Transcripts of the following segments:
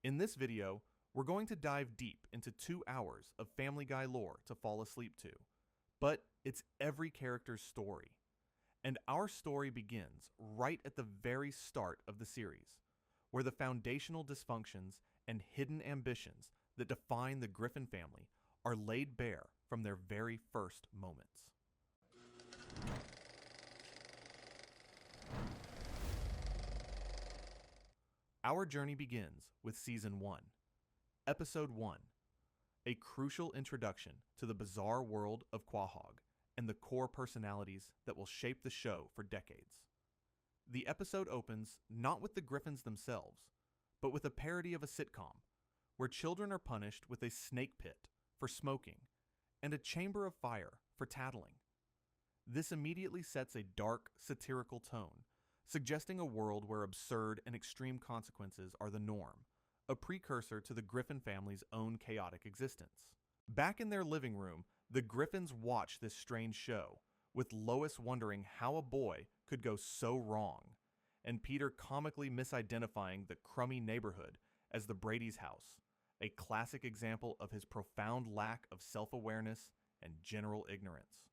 In this video, we're going to dive deep into 2 hours of Family Guy lore to fall asleep to, but it's every character's story. And our story begins right at the very start of the series, where the foundational dysfunctions and hidden ambitions that define the Griffin family are laid bare from their very first moments. Our journey begins with Season 1, Episode 1, a crucial introduction to the bizarre world of Quahog and the core personalities that will shape the show for decades. The episode opens not with the Griffins themselves, but with a parody of a sitcom, where children are punished with a snake pit for smoking and a chamber of fire for tattling. This immediately sets a dark, satirical tone, suggesting a world where absurd and extreme consequences are the norm, a precursor to the Griffin family's own chaotic existence. Back in their living room, the Griffins watch this strange show, with Lois wondering how a boy could go so wrong, and Peter comically misidentifying the crummy neighborhood as the Brady's house, a classic example of his profound lack of self-awareness and general ignorance.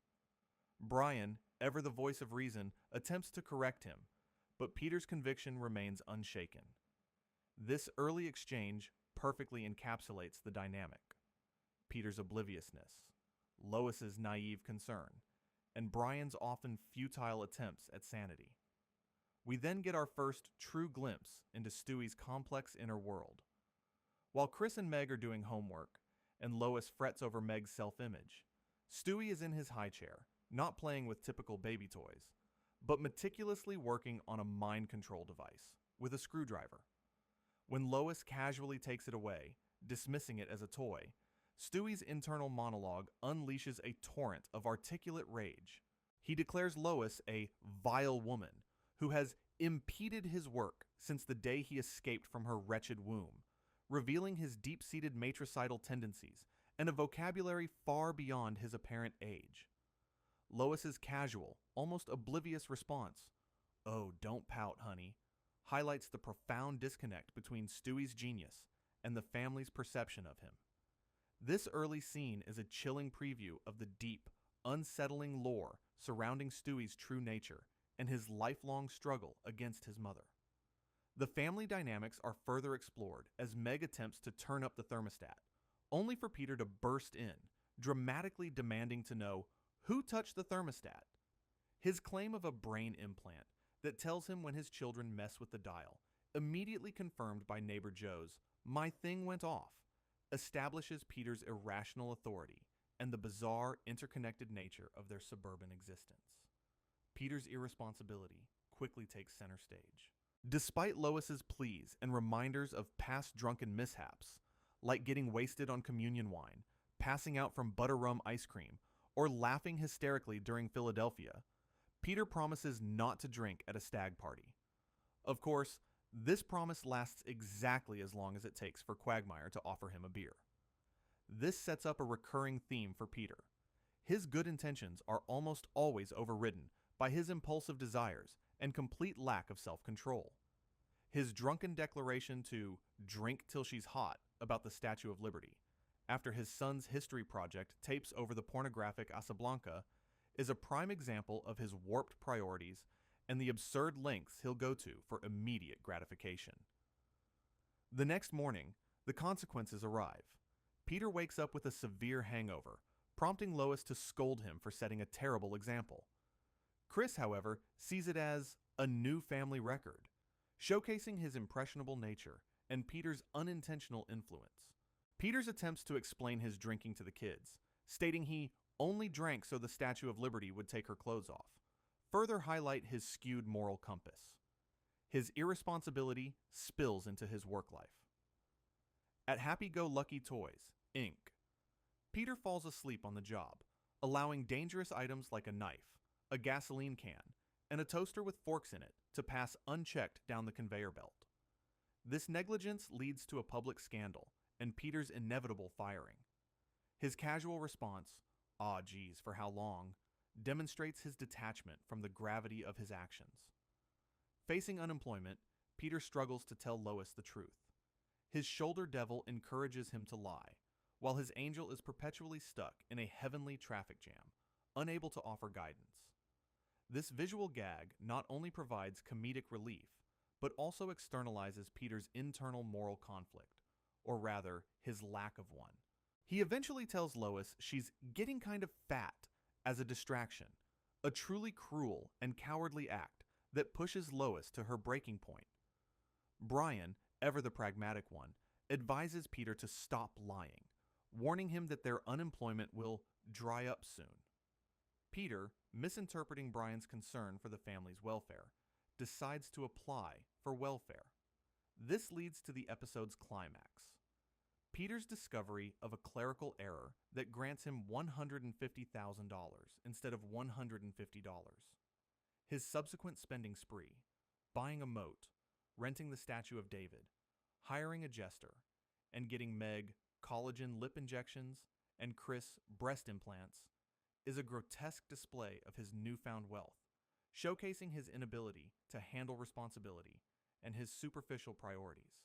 Brian, ever the voice of reason, attempts to correct him, but Peter's conviction remains unshaken. This early exchange perfectly encapsulates the dynamic: Peter's obliviousness, Lois's naive concern, and Brian's often futile attempts at sanity. We then get our first true glimpse into Stewie's complex inner world. While Chris and Meg are doing homework, and Lois frets over Meg's self-image, Stewie is in his high chair, not playing with typical baby toys, but meticulously working on a mind control device with a screwdriver. When Lois casually takes it away, dismissing it as a toy, Stewie's internal monologue unleashes a torrent of articulate rage. He declares Lois a vile woman who has impeded his work since the day he escaped from her wretched womb, revealing his deep-seated matricidal tendencies and a vocabulary far beyond his apparent age. Lois's casual, almost oblivious response, "Oh, don't pout, honey," highlights the profound disconnect between Stewie's genius and the family's perception of him. This early scene is a chilling preview of the deep, unsettling lore surrounding Stewie's true nature and his lifelong struggle against his mother. The family dynamics are further explored as Meg attempts to turn up the thermostat, only for Peter to burst in, dramatically demanding to know who touched the thermostat. His claim of a brain implant that tells him when his children mess with the dial, immediately confirmed by neighbor Joe's "my thing went off," establishes Peter's irrational authority and the bizarre, interconnected nature of their suburban existence. Peter's irresponsibility quickly takes center stage. Despite Lois's pleas and reminders of past drunken mishaps, like getting wasted on communion wine, passing out from butter rum ice cream, or laughing hysterically during Philadelphia, Peter promises not to drink at a stag party. Of course, this promise lasts exactly as long as it takes for Quagmire to offer him a beer. This sets up a recurring theme for Peter. His good intentions are almost always overridden by his impulsive desires and complete lack of self-control. His drunken declaration to "drink till she's hot" about the Statue of Liberty, after his son's history project tapes over the pornographic Casablanca, is a prime example of his warped priorities and the absurd lengths he'll go to for immediate gratification. The next morning, the consequences arrive. Peter wakes up with a severe hangover, prompting Lois to scold him for setting a terrible example. Chris, however, sees it as a new family record, showcasing his impressionable nature and Peter's unintentional influence. Peter's attempts to explain his drinking to the kids, stating he only drank so the Statue of Liberty would take her clothes off, further highlight his skewed moral compass. His irresponsibility spills into his work life. At Happy-Go-Lucky Toys, Inc., Peter falls asleep on the job, allowing dangerous items like a knife, a gasoline can, and a toaster with forks in it to pass unchecked down the conveyor belt. This negligence leads to a public scandal and Peter's inevitable firing. His casual response, "Aw geez, for how long?" demonstrates his detachment from the gravity of his actions. Facing unemployment, Peter struggles to tell Lois the truth. His shoulder devil encourages him to lie, while his angel is perpetually stuck in a heavenly traffic jam, unable to offer guidance. This visual gag not only provides comedic relief, but also externalizes Peter's internal moral conflict, or rather, his lack of one. He eventually tells Lois she's getting kind of fat as a distraction, a truly cruel and cowardly act that pushes Lois to her breaking point. Brian, ever the pragmatic one, advises Peter to stop lying, warning him that their unemployment will dry up soon. Peter, misinterpreting Brian's concern for the family's welfare, decides to apply for welfare. This leads to the episode's climax. Peter's discovery of a clerical error that grants him $150,000 instead of $150. His subsequent spending spree, buying a moat, renting the statue of David, hiring a jester, and getting Meg collagen lip injections and Chris breast implants, is a grotesque display of his newfound wealth, showcasing his inability to handle responsibility and his superficial priorities.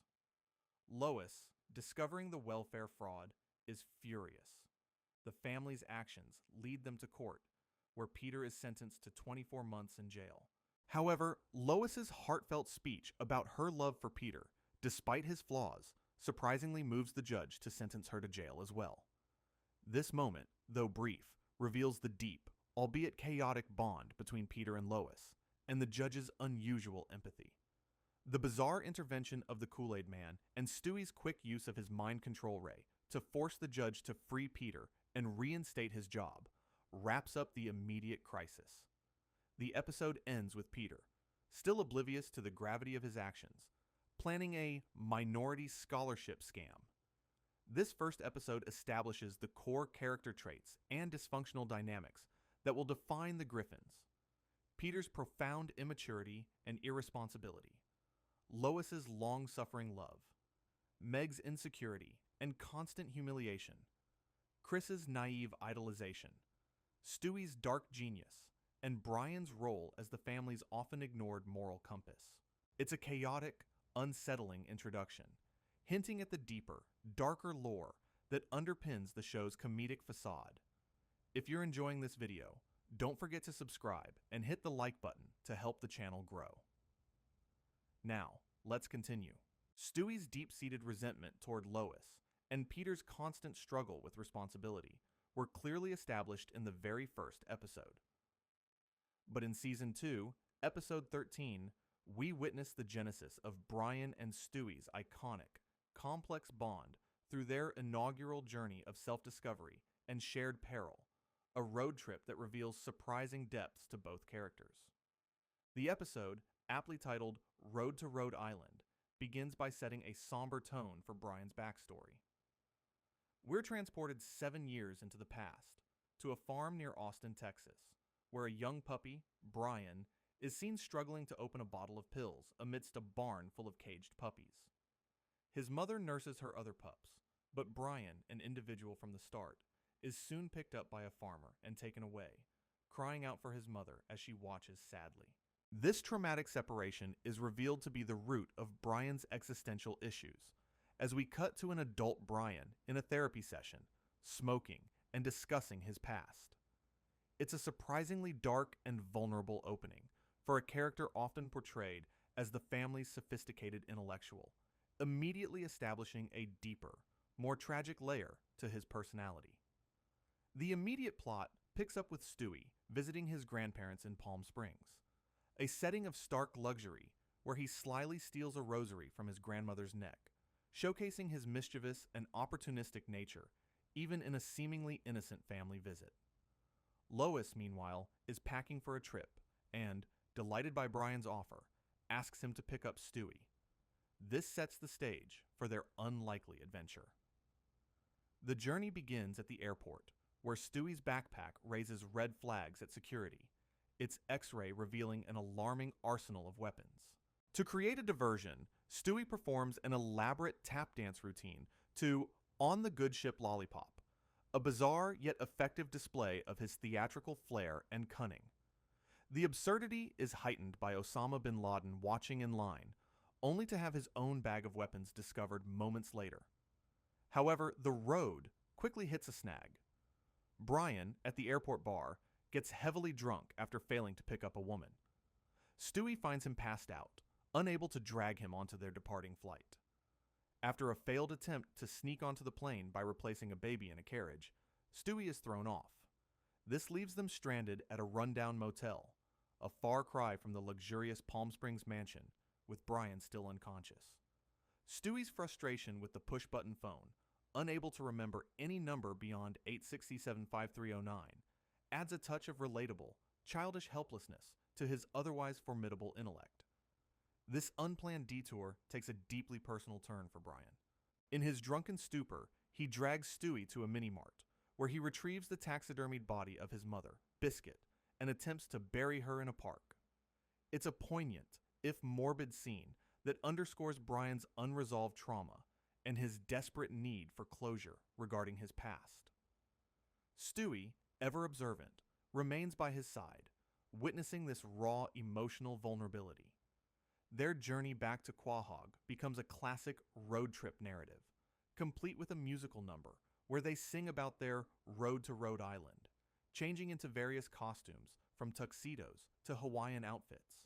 Lois, discovering the welfare fraud, is furious. The family's actions lead them to court, where Peter is sentenced to 24 months in jail. However, Lois's heartfelt speech about her love for Peter, despite his flaws, surprisingly moves the judge to sentence her to jail as well. This moment, though brief, reveals the deep, albeit chaotic bond between Peter and Lois, and the judge's unusual empathy. The bizarre intervention of the Kool-Aid Man and Stewie's quick use of his mind control ray to force the judge to free Peter and reinstate his job wraps up the immediate crisis. The episode ends with Peter, still oblivious to the gravity of his actions, planning a minority scholarship scam. This first episode establishes the core character traits and dysfunctional dynamics that will define the Griffins: Peter's profound immaturity and irresponsibility, Lois's long-suffering love, Meg's insecurity and constant humiliation, Chris's naive idolization, Stewie's dark genius, and Brian's role as the family's often ignored moral compass. It's a chaotic, unsettling introduction, hinting at the deeper, darker lore that underpins the show's comedic facade. If you're enjoying this video, don't forget to subscribe and hit the like button to help the channel grow. Now, let's continue. Stewie's deep-seated resentment toward Lois and Peter's constant struggle with responsibility were clearly established in the very first episode. But in Season 2, Episode 13, we witness the genesis of Brian and Stewie's iconic, complex bond through their inaugural journey of self-discovery and shared peril, a road trip that reveals surprising depths to both characters. The episode, aptly titled Road to Rhode Island, begins by setting a somber tone for Brian's backstory. We're transported 7 years into the past, to a farm near Austin, Texas, where a young puppy, Brian, is seen struggling to open a bottle of pills amidst a barn full of caged puppies. His mother nurses her other pups, but Brian, an individual from the start, is soon picked up by a farmer and taken away, crying out for his mother as she watches sadly. This traumatic separation is revealed to be the root of Brian's existential issues, as we cut to an adult Brian in a therapy session, smoking and discussing his past. It's a surprisingly dark and vulnerable opening for a character often portrayed as the family's sophisticated intellectual, immediately establishing a deeper, more tragic layer to his personality. The immediate plot picks up with Stewie visiting his grandparents in Palm Springs, a setting of stark luxury where he slyly steals a rosary from his grandmother's neck, showcasing his mischievous and opportunistic nature, even in a seemingly innocent family visit. Lois, meanwhile, is packing for a trip and, delighted by Brian's offer, asks him to pick up Stewie. This sets the stage for their unlikely adventure. The journey begins at the airport, where Stewie's backpack raises red flags at security, its X-ray revealing an alarming arsenal of weapons. To create a diversion, Stewie performs an elaborate tap dance routine to On the Good Ship Lollipop, a bizarre yet effective display of his theatrical flair and cunning. The absurdity is heightened by Osama bin Laden watching in line, only to have his own bag of weapons discovered moments later. However, the road quickly hits a snag. Brian, at the airport bar, gets heavily drunk after failing to pick up a woman. Stewie finds him passed out, unable to drag him onto their departing flight. After a failed attempt to sneak onto the plane by replacing a baby in a carriage, Stewie is thrown off. This leaves them stranded at a rundown motel, a far cry from the luxurious Palm Springs mansion, with Brian still unconscious. Stewie's frustration with the push-button phone, unable to remember any number beyond 867-5309, adds a touch of relatable, childish helplessness to his otherwise formidable intellect. This unplanned detour takes a deeply personal turn for Brian. In his drunken stupor, he drags Stewie to a mini-mart, where he retrieves the taxidermied body of his mother, Biscuit, and attempts to bury her in a park. It's a poignant, if morbid scene that underscores Brian's unresolved trauma and his desperate need for closure regarding his past. Stewie, ever observant, remains by his side, witnessing this raw emotional vulnerability. Their journey back to Quahog becomes a classic road trip narrative, complete with a musical number where they sing about their road to Rhode Island, changing into various costumes from tuxedos to Hawaiian outfits.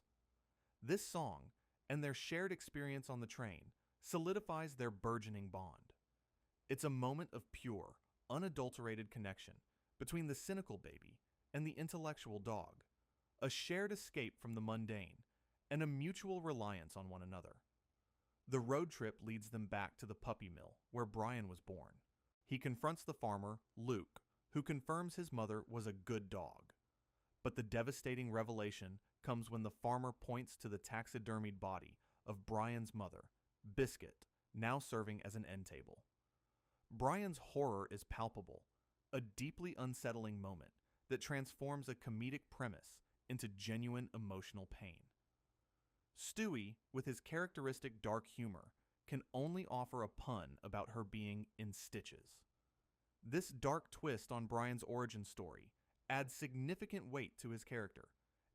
This song, and their shared experience on the train, solidifies their burgeoning bond. It's a moment of pure, unadulterated connection between the cynical baby and the intellectual dog, a shared escape from the mundane, and a mutual reliance on one another. The road trip leads them back to the puppy mill where Brian was born. He confronts the farmer, Luke, who confirms his mother was a good dog. But the devastating revelation comes when the farmer points to the taxidermied body of Brian's mother, Biscuit, now serving as an end table. Brian's horror is palpable, a deeply unsettling moment that transforms a comedic premise into genuine emotional pain. Stewie, with his characteristic dark humor, can only offer a pun about her being in stitches. This dark twist on Brian's origin story adds significant weight to his character,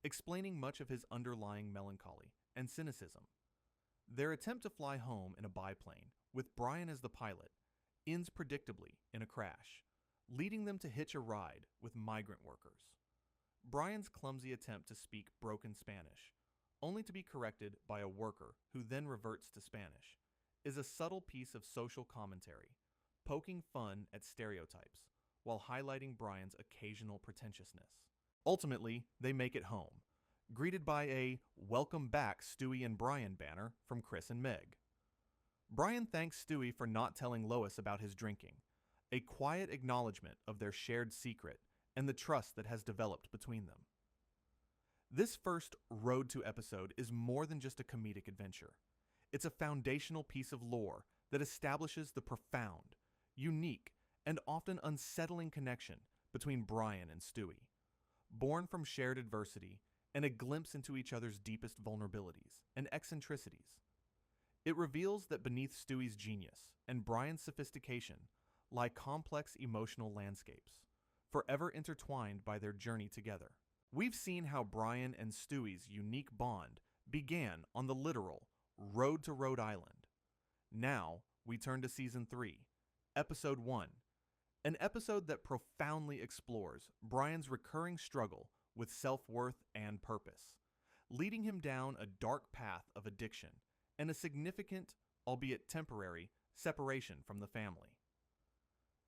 explaining much of his underlying melancholy and cynicism. Their attempt to fly home in a biplane, with Brian as the pilot, ends predictably in a crash, leading them to hitch a ride with migrant workers. Brian's clumsy attempt to speak broken Spanish, only to be corrected by a worker who then reverts to Spanish, is a subtle piece of social commentary, poking fun at stereotypes while highlighting Brian's occasional pretentiousness. Ultimately, they make it home, greeted by a "Welcome back, Stewie and Brian" banner from Chris and Meg. Brian thanks Stewie for not telling Lois about his drinking, a quiet acknowledgement of their shared secret and the trust that has developed between them. This first Road to episode is more than just a comedic adventure. It's a foundational piece of lore that establishes the profound, unique, and often unsettling connection between Brian and Stewie. Born from shared adversity and a glimpse into each other's deepest vulnerabilities and eccentricities, it reveals that beneath Stewie's genius and Brian's sophistication lie complex emotional landscapes, forever intertwined by their journey together. We've seen how Brian and Stewie's unique bond began on the literal road to Rhode Island. Now, we turn to Season 3, Episode 1, an episode that profoundly explores Brian's recurring struggle with self-worth and purpose, leading him down a dark path of addiction and a significant, albeit temporary, separation from the family.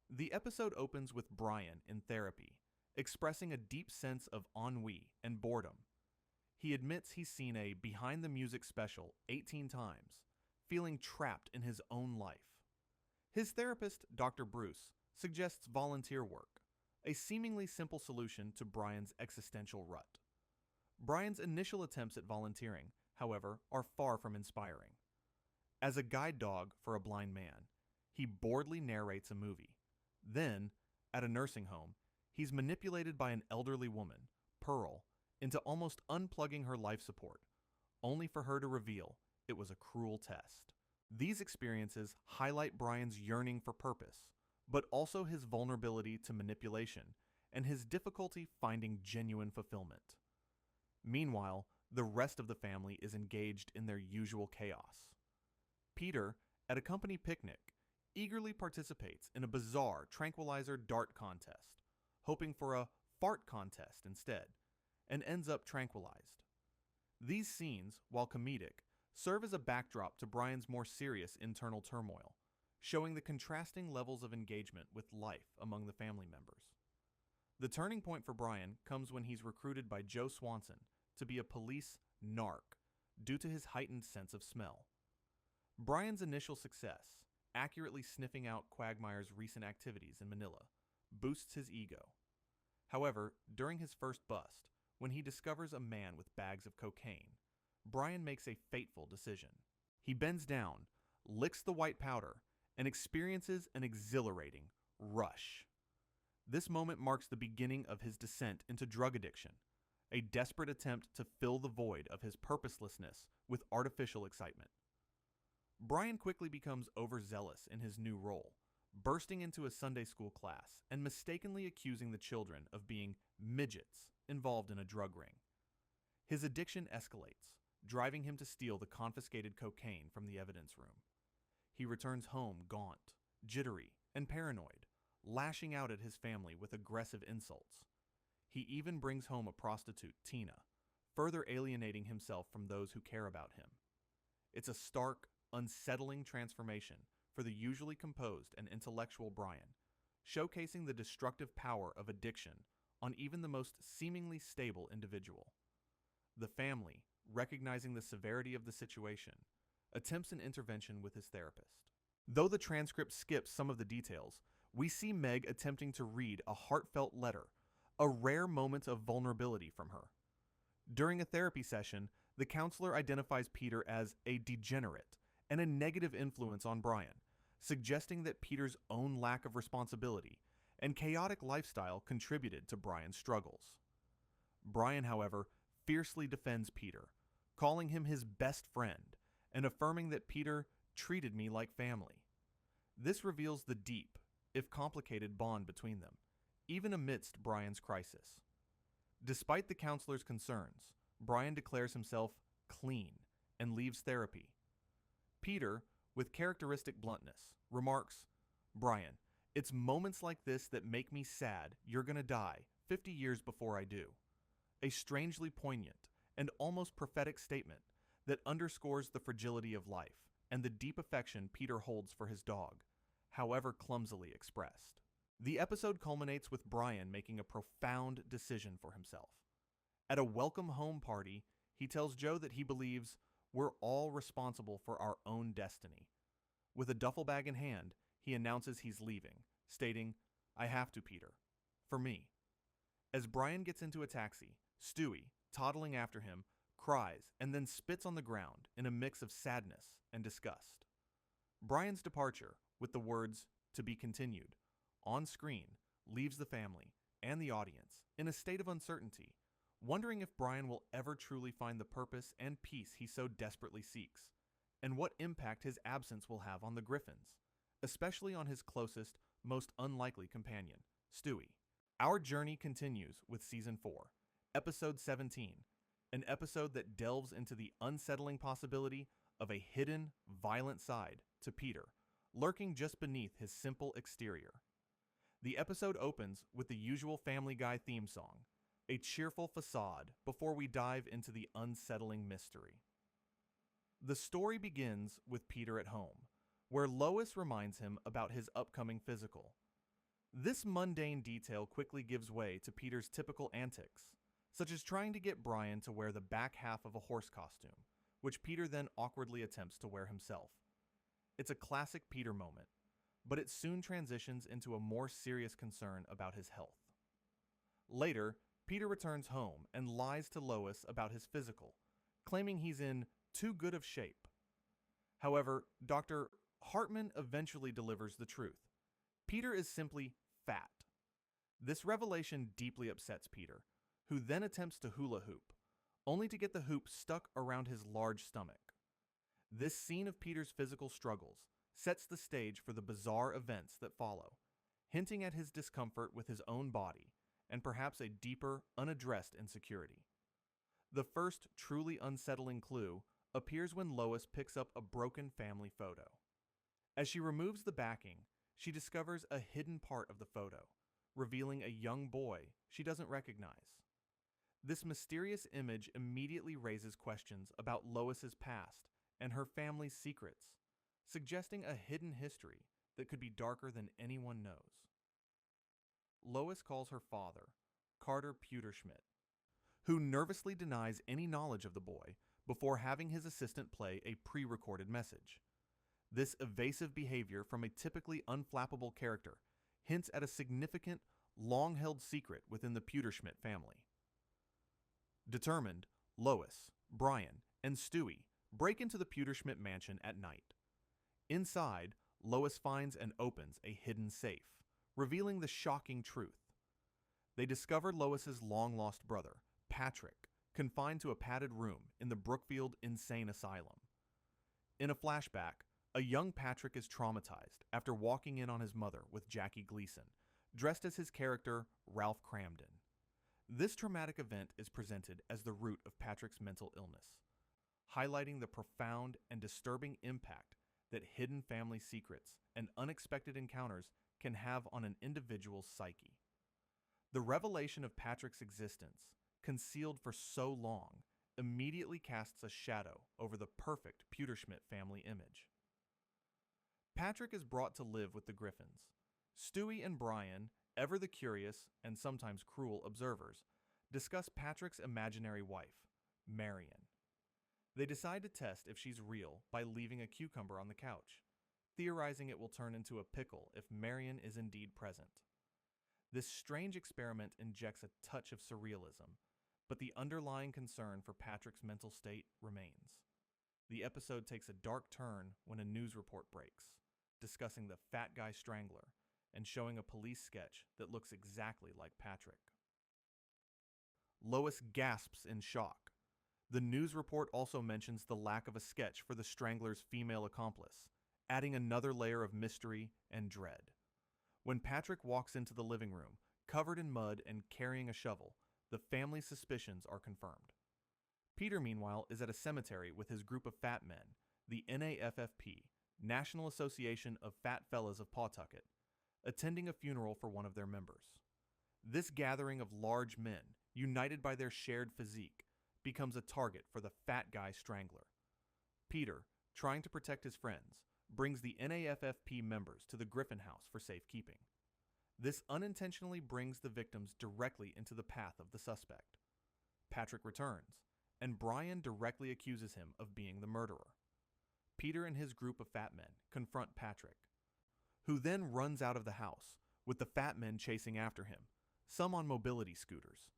The episode opens with Brian in therapy, expressing a deep sense of ennui and boredom. He admits he's seen a Behind the Music special 18 times, feeling trapped in his own life. His therapist, Dr. Bruce, suggests volunteer work, a seemingly simple solution to Brian's existential rut. Brian's initial attempts at volunteering, however, are far from inspiring. As a guide dog for a blind man, he boredly narrates a movie. Then, at a nursing home, he's manipulated by an elderly woman, Pearl, into almost unplugging her life support, only for her to reveal it was a cruel test. These experiences highlight Brian's yearning for purpose, but also his vulnerability to manipulation and his difficulty finding genuine fulfillment. Meanwhile, The rest of the family is engaged in their usual chaos. Peter, at a company picnic, eagerly participates in a bizarre tranquilizer dart contest, hoping for a fart contest instead, and ends up tranquilized. These scenes, while comedic, serve as a backdrop to Brian's more serious internal turmoil, showing the contrasting levels of engagement with life among the family members. The turning point for Brian comes when he's recruited by Joe Swanson to be a police narc due to his heightened sense of smell. Brian's initial success, accurately sniffing out Quagmire's recent activities in Manila, boosts his ego. However, during his first bust, when he discovers a man with bags of cocaine, Brian makes a fateful decision. He bends down, licks the white powder, and experiences an exhilarating rush. This moment marks the beginning of his descent into drug addiction, a desperate attempt to fill the void of his purposelessness with artificial excitement. Brian quickly becomes overzealous in his new role, bursting into a Sunday school class and mistakenly accusing the children of being midgets involved in a drug ring. His addiction escalates, driving him to steal the confiscated cocaine from the evidence room. He returns home gaunt, jittery, and paranoid, lashing out at his family with aggressive insults. He even brings home a prostitute, Tina, further alienating himself from those who care about him. It's a stark, unsettling transformation for the usually composed and intellectual Brian, showcasing the destructive power of addiction on even the most seemingly stable individual. The family, recognizing the severity of the situation, attempts an intervention with his therapist. Though the transcript skips some of the details, we see Meg attempting to read a heartfelt letter, a rare moment of vulnerability from her. During a therapy session, the counselor identifies Peter as a degenerate and a negative influence on Brian, suggesting that Peter's own lack of responsibility and chaotic lifestyle contributed to Brian's struggles. Brian, however, fiercely defends Peter, calling him his best friend and affirming that Peter treated me like family. This reveals the deep, if complicated, bond between them, even amidst Brian's crisis. Despite the counselor's concerns, Brian declares himself clean and leaves therapy. Peter, with characteristic bluntness, remarks, "Brian, it's moments like this that make me sad you're gonna die 50 years before I do." A strangely poignant and almost prophetic statement that underscores the fragility of life and the deep affection Peter holds for his dog, however clumsily expressed. The episode culminates with Brian making a profound decision for himself. At a welcome home party, he tells Joe that he believes we're all responsible for our own destiny. With a duffel bag in hand, he announces he's leaving, stating, "I have to, Peter. For me." As Brian gets into a taxi, Stewie, toddling after him, cries and then spits on the ground in a mix of sadness and disgust. Brian's departure, with the words, "To be continued," on screen, leaves the family and the audience in a state of uncertainty, wondering if Brian will ever truly find the purpose and peace he so desperately seeks, and what impact his absence will have on the Griffins, especially on his closest, most unlikely companion, Stewie. Our journey continues with Season 4, Episode 17, an episode that delves into the unsettling possibility of a hidden, violent side to Peter, lurking just beneath his simple exterior. The episode opens with the usual Family Guy theme song, a cheerful facade before we dive into the unsettling mystery. The story begins with Peter at home, where Lois reminds him about his upcoming physical. This mundane detail quickly gives way to Peter's typical antics, such as trying to get Brian to wear the back half of a horse costume, which Peter then awkwardly attempts to wear himself. It's a classic Peter moment, but it soon transitions into a more serious concern about his health. Later, Peter returns home and lies to Lois about his physical, claiming he's in too good of shape. However, Dr. Hartman eventually delivers the truth. Peter is simply fat. This revelation deeply upsets Peter, who then attempts to hula hoop, only to get the hoop stuck around his large stomach. This scene of Peter's physical struggles sets the stage for the bizarre events that follow, hinting at his discomfort with his own body and perhaps a deeper, unaddressed insecurity. The first truly unsettling clue appears when Lois picks up a broken family photo. As she removes the backing, she discovers a hidden part of the photo, revealing a young boy she doesn't recognize. This mysterious image immediately raises questions about Lois's past and her family's secrets, suggesting a hidden history that could be darker than anyone knows. Lois calls her father, Carter Pewterschmidt, who nervously denies any knowledge of the boy before having his assistant play a pre-recorded message. This evasive behavior from a typically unflappable character hints at a significant, long-held secret within the Pewterschmidt family. Determined, Lois, Brian, and Stewie break into the Pewterschmidt mansion at night. Inside, Lois finds and opens a hidden safe, revealing the shocking truth. They discover Lois's long-lost brother, Patrick, confined to a padded room in the Brookfield Insane Asylum. In a flashback, a young Patrick is traumatized after walking in on his mother with Jackie Gleason, dressed as his character, Ralph Cramden. This traumatic event is presented as the root of Patrick's mental illness, highlighting the profound and disturbing impact that hidden family secrets and unexpected encounters can have on an individual's psyche. The revelation of Patrick's existence, concealed for so long, immediately casts a shadow over the perfect Pewterschmidt family image. Patrick is brought to live with the Griffins. Stewie and Brian, ever the curious and sometimes cruel observers, discuss Patrick's imaginary wife, Marion. They decide to test if she's real by leaving a cucumber on the couch, theorizing it will turn into a pickle if Marion is indeed present. This strange experiment injects a touch of surrealism, but the underlying concern for Patrick's mental state remains. The episode takes a dark turn when a news report breaks, discussing the fat guy strangler and showing a police sketch that looks exactly like Patrick. Lois gasps in shock. The news report also mentions the lack of a sketch for the strangler's female accomplice, adding another layer of mystery and dread. When Patrick walks into the living room, covered in mud and carrying a shovel, the family's suspicions are confirmed. Peter, meanwhile, is at a cemetery with his group of fat men, the NAFFP, National Association of Fat Fellas of Pawtucket, attending a funeral for one of their members. This gathering of large men, united by their shared physique, becomes a target for the fat guy strangler. Peter, trying to protect his friends, brings the NAFFP members to the Griffin house for safekeeping. This unintentionally brings the victims directly into the path of the suspect. Patrick returns, and Brian directly accuses him of being the murderer. Peter and his group of fat men confront Patrick, who then runs out of the house, with the fat men chasing after him, some on mobility scooters.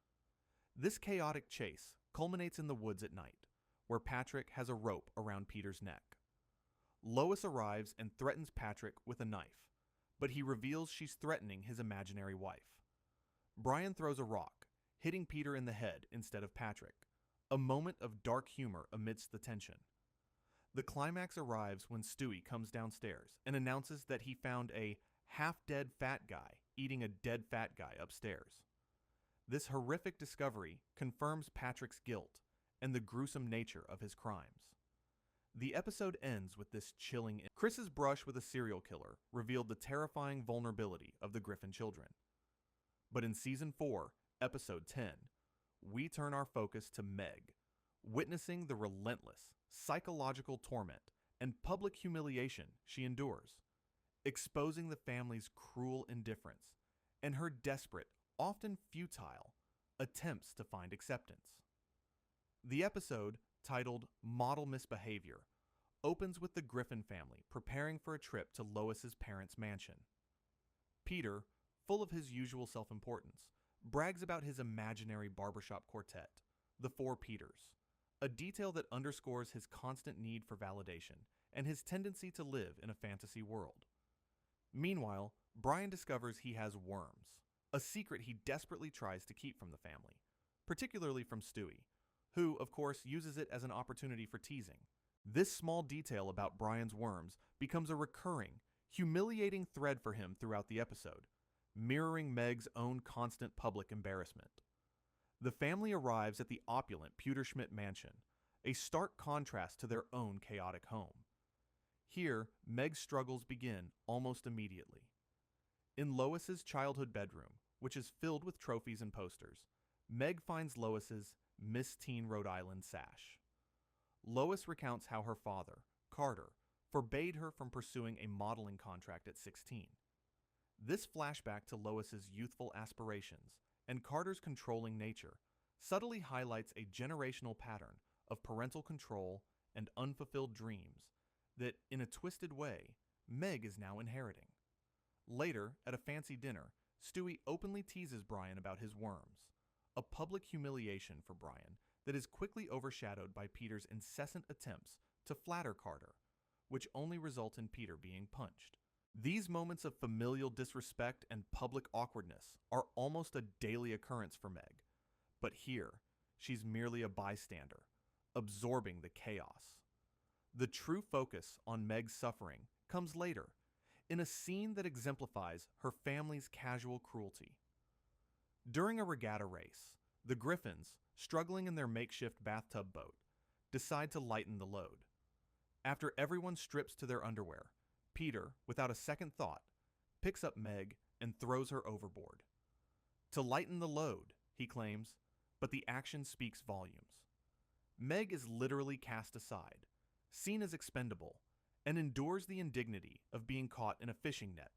This chaotic chase culminates in the woods at night, where Patrick has a rope around Peter's neck. Lois arrives and threatens Patrick with a knife, but he reveals she's threatening his imaginary wife. Brian throws a rock, hitting Peter in the head instead of Patrick, a moment of dark humor amidst the tension. The climax arrives when Stewie comes downstairs and announces that he found a half-dead fat guy eating a dead fat guy upstairs. This horrific discovery confirms Patrick's guilt and the gruesome nature of his crimes. The episode ends with this chilling. Chris's brush with a serial killer revealed the terrifying vulnerability of the Griffin children. But in Season 4, Episode 10, we turn our focus to Meg, witnessing the relentless psychological torment and public humiliation she endures, exposing the family's cruel indifference and her desperate, often futile, attempts to find acceptance. The episode, titled Model Misbehavior, opens with the Griffin family preparing for a trip to Lois's parents' mansion. Peter, full of his usual self-importance, brags about his imaginary barbershop quartet, the Four Peters, a detail that underscores his constant need for validation and his tendency to live in a fantasy world. Meanwhile, Brian discovers he has worms, a secret he desperately tries to keep from the family, particularly from Stewie, who, of course, uses it as an opportunity for teasing. This small detail about Brian's worms becomes a recurring, humiliating thread for him throughout the episode, mirroring Meg's own constant public embarrassment. The family arrives at the opulent Pewterschmidt mansion, a stark contrast to their own chaotic home. Here, Meg's struggles begin almost immediately. In Lois's childhood bedroom, which is filled with trophies and posters, Meg finds Lois's Miss Teen Rhode Island sash. Lois recounts how her father, Carter, forbade her from pursuing a modeling contract at 16. This flashback to Lois's youthful aspirations and Carter's controlling nature subtly highlights a generational pattern of parental control and unfulfilled dreams that, in a twisted way, Meg is now inheriting. Later, at a fancy dinner, Stewie openly teases Brian about his worms, a public humiliation for Brian that is quickly overshadowed by Peter's incessant attempts to flatter Carter, which only result in Peter being punched. These moments of familial disrespect and public awkwardness are almost a daily occurrence for Meg, but here, she's merely a bystander, absorbing the chaos. The true focus on Meg's suffering comes later, in a scene that exemplifies her family's casual cruelty. During a regatta race, the Griffins, struggling in their makeshift bathtub boat, decide to lighten the load. After everyone strips to their underwear, Peter, without a second thought, picks up Meg and throws her overboard. To lighten the load, he claims, but the action speaks volumes. Meg is literally cast aside, seen as expendable, and endures the indignity of being caught in a fishing net,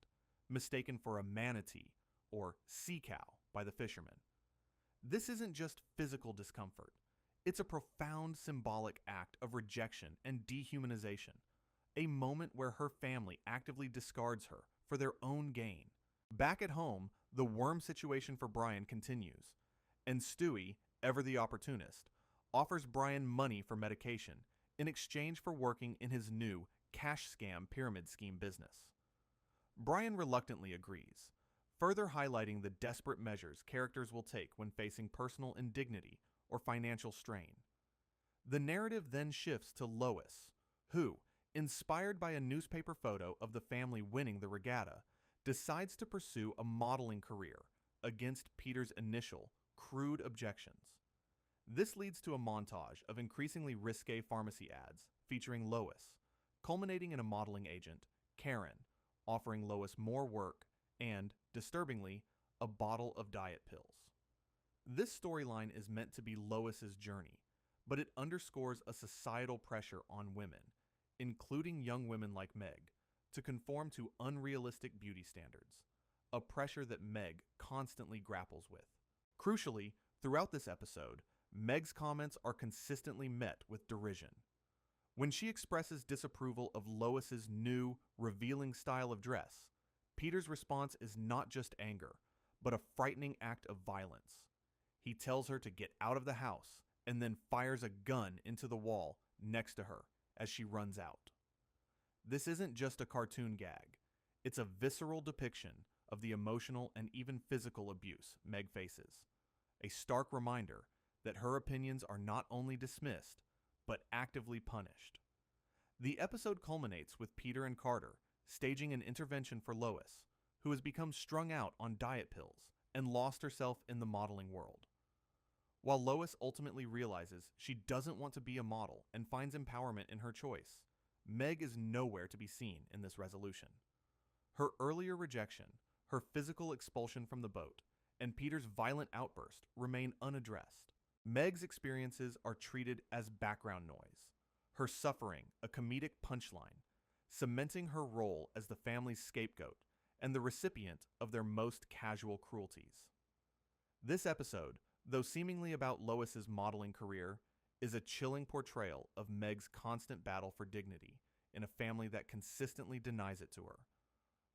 mistaken for a manatee or sea cow by the fishermen. This isn't just physical discomfort. It's a profound symbolic act of rejection and dehumanization, a moment where her family actively discards her for their own gain. Back at home, the worm situation for Brian continues, and Stewie, ever the opportunist, offers Brian money for medication in exchange for working in his new cash scam pyramid scheme business. Brian reluctantly agrees, further highlighting the desperate measures characters will take when facing personal indignity or financial strain. The narrative then shifts to Lois, who, inspired by a newspaper photo of the family winning the regatta, decides to pursue a modeling career against Peter's initial, crude objections. This leads to a montage of increasingly risque pharmacy ads featuring Lois, culminating in a modeling agent, Karen, offering Lois more work and, disturbingly, a bottle of diet pills. This storyline is meant to be Lois's journey, but it underscores a societal pressure on women, including young women like Meg, to conform to unrealistic beauty standards, a pressure that Meg constantly grapples with. Crucially, throughout this episode, Meg's comments are consistently met with derision. When she expresses disapproval of Lois's new, revealing style of dress, Peter's response is not just anger, but a frightening act of violence. He tells her to get out of the house and then fires a gun into the wall next to her as she runs out. This isn't just a cartoon gag. It's a visceral depiction of the emotional and even physical abuse Meg faces, a stark reminder that her opinions are not only dismissed, but actively punished. The episode culminates with Peter and Carter staging an intervention for Lois, who has become strung out on diet pills and lost herself in the modeling world. While Lois ultimately realizes she doesn't want to be a model and finds empowerment in her choice, Meg is nowhere to be seen in this resolution. Her earlier rejection, her physical expulsion from the boat, and Peter's violent outburst remain unaddressed. Meg's experiences are treated as background noise, her suffering a comedic punchline, cementing her role as the family's scapegoat and the recipient of their most casual cruelties. This episode, though seemingly about Lois's modeling career, is a chilling portrayal of Meg's constant battle for dignity in a family that consistently denies it to her,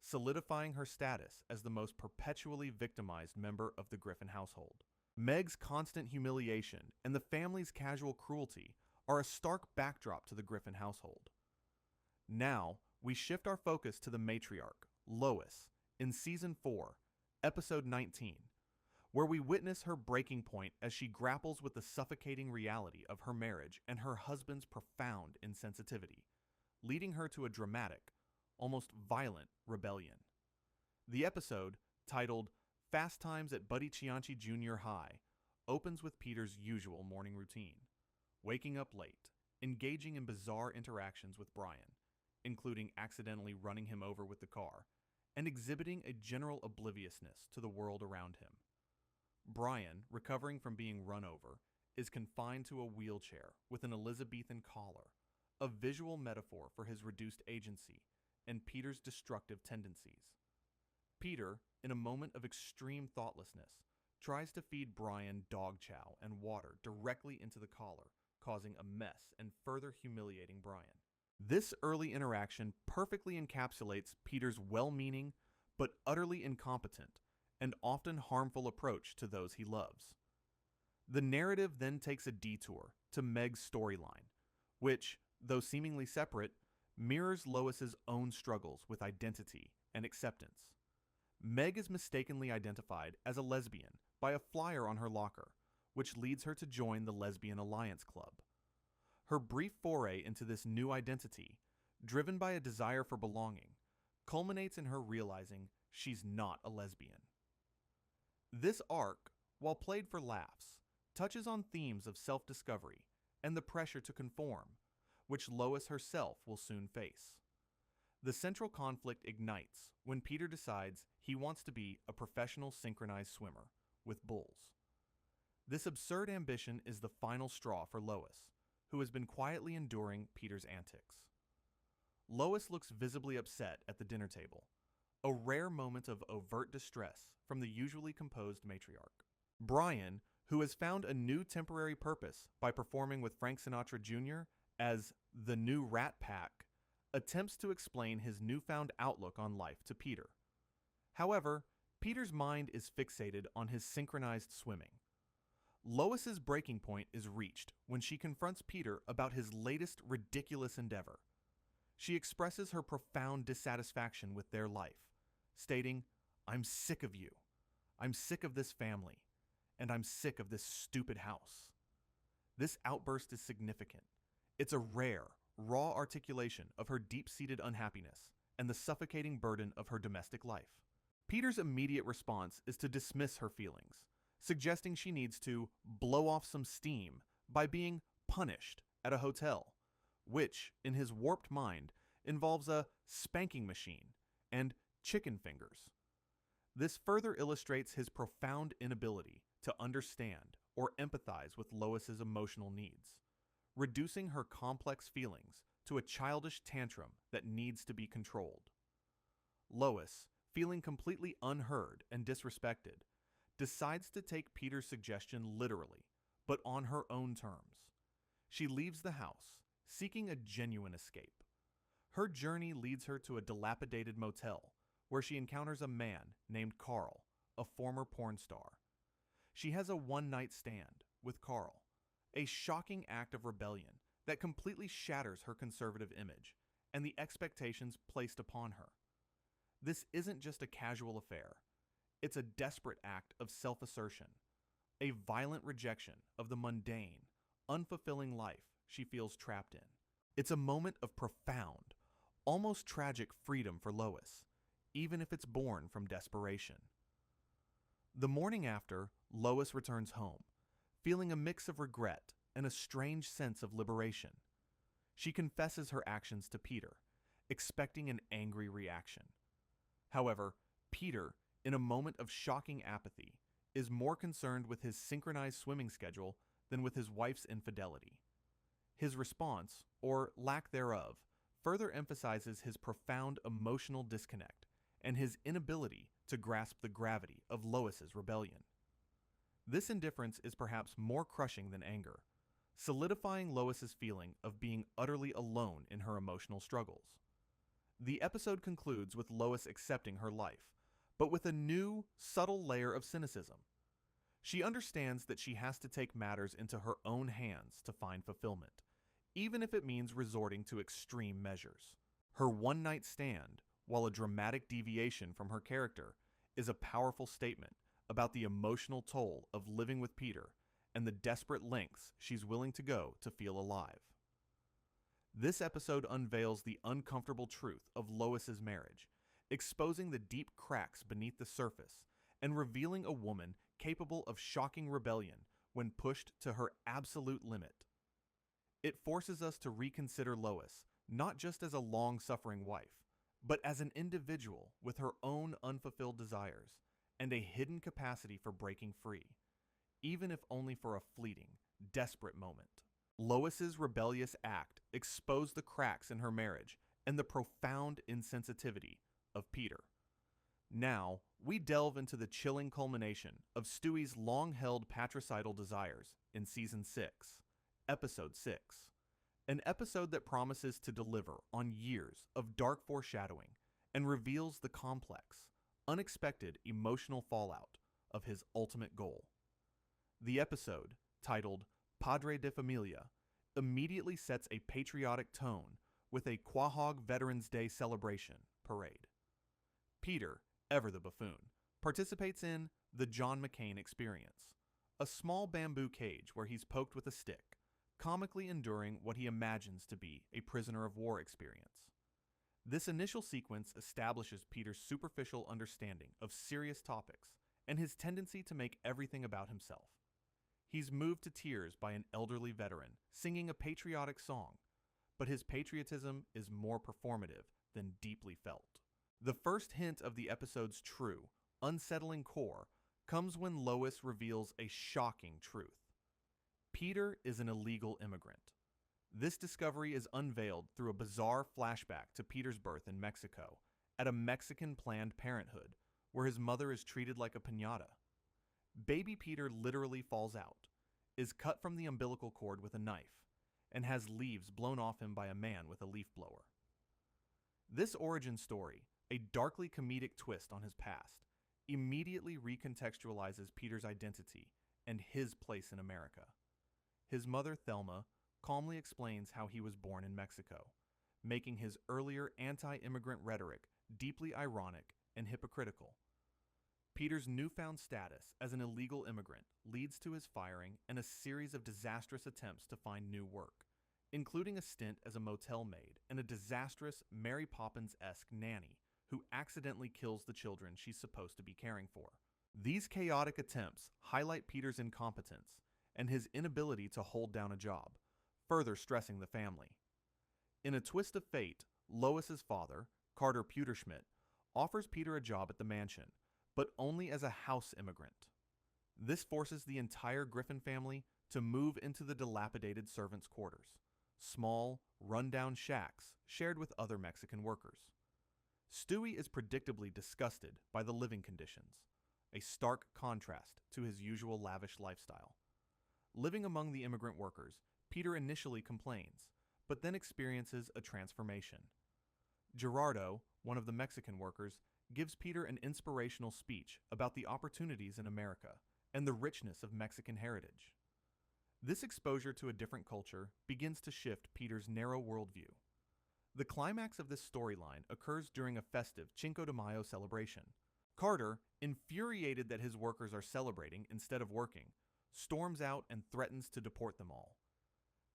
solidifying her status as the most perpetually victimized member of the Griffin household. Meg's constant humiliation and the family's casual cruelty are a stark backdrop to the Griffin household. Now, we shift our focus to the matriarch, Lois, in Season 4, Episode 19, where we witness her breaking point as she grapples with the suffocating reality of her marriage and her husband's profound insensitivity, leading her to a dramatic, almost violent rebellion. The episode, titled Fast Times at Buddy Chianchi Junior High, opens with Peter's usual morning routine, waking up late, engaging in bizarre interactions with Brian, including accidentally running him over with the car, and exhibiting a general obliviousness to the world around him. Brian, recovering from being run over, is confined to a wheelchair with an Elizabethan collar, a visual metaphor for his reduced agency and Peter's destructive tendencies. Peter, in a moment of extreme thoughtlessness, tries to feed Brian dog chow and water directly into the collar, causing a mess and further humiliating Brian. This early interaction perfectly encapsulates Peter's well-meaning but utterly incompetent and often harmful approach to those he loves. The narrative then takes a detour to Meg's storyline, which, though seemingly separate, mirrors Lois's own struggles with identity and acceptance. Meg is mistakenly identified as a lesbian by a flyer on her locker, which leads her to join the Lesbian Alliance Club. Her brief foray into this new identity, driven by a desire for belonging, culminates in her realizing she's not a lesbian. This arc, while played for laughs, touches on themes of self-discovery and the pressure to conform, which Lois herself will soon face. The central conflict ignites when Peter decides he wants to be a professional synchronized swimmer with bulls. This absurd ambition is the final straw for Lois, who has been quietly enduring Peter's antics. Lois looks visibly upset at the dinner table, a rare moment of overt distress from the usually composed matriarch. Brian, who has found a new temporary purpose by performing with Frank Sinatra Jr. as the new Rat Pack, attempts to explain his newfound outlook on life to Peter. However, Peter's mind is fixated on his synchronized swimming. Lois's breaking point is reached when she confronts Peter about his latest ridiculous endeavor. She expresses her profound dissatisfaction with their life, stating, "I'm sick of you. I'm sick of this family. And I'm sick of this stupid house." This outburst is significant. It's a rare, raw articulation of her deep-seated unhappiness and the suffocating burden of her domestic life. Peter's immediate response is to dismiss her feelings, suggesting she needs to blow off some steam by being punished at a hotel, which, in his warped mind, involves a spanking machine and chicken fingers. This further illustrates his profound inability to understand or empathize with Lois's emotional needs, reducing her complex feelings to a childish tantrum that needs to be controlled. Lois, feeling completely unheard and disrespected, decides to take Peter's suggestion literally, but on her own terms. She leaves the house, seeking a genuine escape. Her journey leads her to a dilapidated motel, where she encounters a man named Carl, a former porn star. She has a one-night stand with Carl, a shocking act of rebellion that completely shatters her conservative image and the expectations placed upon her. This isn't just a casual affair. It's a desperate act of self-assertion, a violent rejection of the mundane, unfulfilling life she feels trapped in. It's a moment of profound, almost tragic freedom for Lois, even if it's born from desperation. The morning after, Lois returns home, feeling a mix of regret and a strange sense of liberation. She confesses her actions to Peter, expecting an angry reaction. However, Peter, in a moment of shocking apathy, is more concerned with his synchronized swimming schedule than with his wife's infidelity. His response, or lack thereof, further emphasizes his profound emotional disconnect and his inability to grasp the gravity of Lois's rebellion. This indifference is perhaps more crushing than anger, solidifying Lois's feeling of being utterly alone in her emotional struggles. The episode concludes with Lois accepting her life, but with a new, subtle layer of cynicism. She understands that she has to take matters into her own hands to find fulfillment, even if it means resorting to extreme measures. Her one-night stand, while a dramatic deviation from her character, is a powerful statement about the emotional toll of living with Peter and the desperate lengths she's willing to go to feel alive. This episode unveils the uncomfortable truth of Lois's marriage, exposing the deep cracks beneath the surface and revealing a woman capable of shocking rebellion when pushed to her absolute limit. It forces us to reconsider Lois, not just as a long-suffering wife, but as an individual with her own unfulfilled desires and a hidden capacity for breaking free, even if only for a fleeting, desperate moment. Lois's rebellious act exposed the cracks in her marriage and the profound insensitivity of Peter. Now, we delve into the chilling culmination of Stewie's long-held patricidal desires in Season 6, Episode 6, an episode that promises to deliver on years of dark foreshadowing and reveals the complex, unexpected emotional fallout of his ultimate goal. The episode, titled Padre de Familia, immediately sets a patriotic tone with a Quahog Veterans Day celebration parade. Peter, ever the buffoon, participates in the John McCain experience, a small bamboo cage where he's poked with a stick, comically enduring what he imagines to be a prisoner of war experience. This initial sequence establishes Peter's superficial understanding of serious topics and his tendency to make everything about himself. He's moved to tears by an elderly veteran singing a patriotic song, but his patriotism is more performative than deeply felt. The first hint of the episode's true, unsettling core comes when Lois reveals a shocking truth. Peter is an illegal immigrant. This discovery is unveiled through a bizarre flashback to Peter's birth in Mexico, at a Mexican Planned Parenthood, where his mother is treated like a piñata. Baby Peter literally falls out, is cut from the umbilical cord with a knife, and has leaves blown off him by a man with a leaf blower. This origin story, a darkly comedic twist on his past, immediately recontextualizes Peter's identity and his place in America. His mother, Thelma, calmly explains how he was born in Mexico, making his earlier anti-immigrant rhetoric deeply ironic and hypocritical. Peter's newfound status as an illegal immigrant leads to his firing and a series of disastrous attempts to find new work, including a stint as a motel maid and a disastrous Mary Poppins-esque nanny who accidentally kills the children she's supposed to be caring for. These chaotic attempts highlight Peter's incompetence and his inability to hold down a job, further stressing the family. In a twist of fate, Lois's father, Carter Pewterschmidt, offers Peter a job at the mansion, but only as a house immigrant. This forces the entire Griffin family to move into the dilapidated servants' quarters, small, run-down shacks shared with other Mexican workers. Stewie is predictably disgusted by the living conditions, a stark contrast to his usual lavish lifestyle. Living among the immigrant workers, Peter initially complains, but then experiences a transformation. Gerardo, one of the Mexican workers, gives Peter an inspirational speech about the opportunities in America and the richness of Mexican heritage. This exposure to a different culture begins to shift Peter's narrow worldview. The climax of this storyline occurs during a festive Cinco de Mayo celebration. Carter, infuriated that his workers are celebrating instead of working, storms out and threatens to deport them all.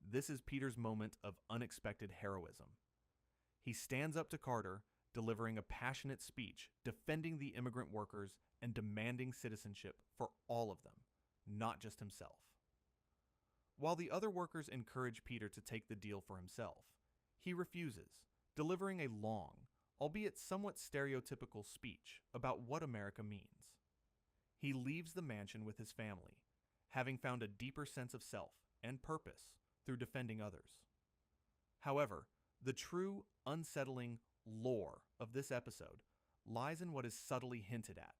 This is Peter's moment of unexpected heroism. He stands up to Carter, delivering a passionate speech defending the immigrant workers and demanding citizenship for all of them, not just himself. While the other workers encourage Peter to take the deal for himself, he refuses, delivering a long, albeit somewhat stereotypical speech about what America means. He leaves the mansion with his family, having found a deeper sense of self and purpose through defending others. However, the true, unsettling lore of this episode lies in what is subtly hinted at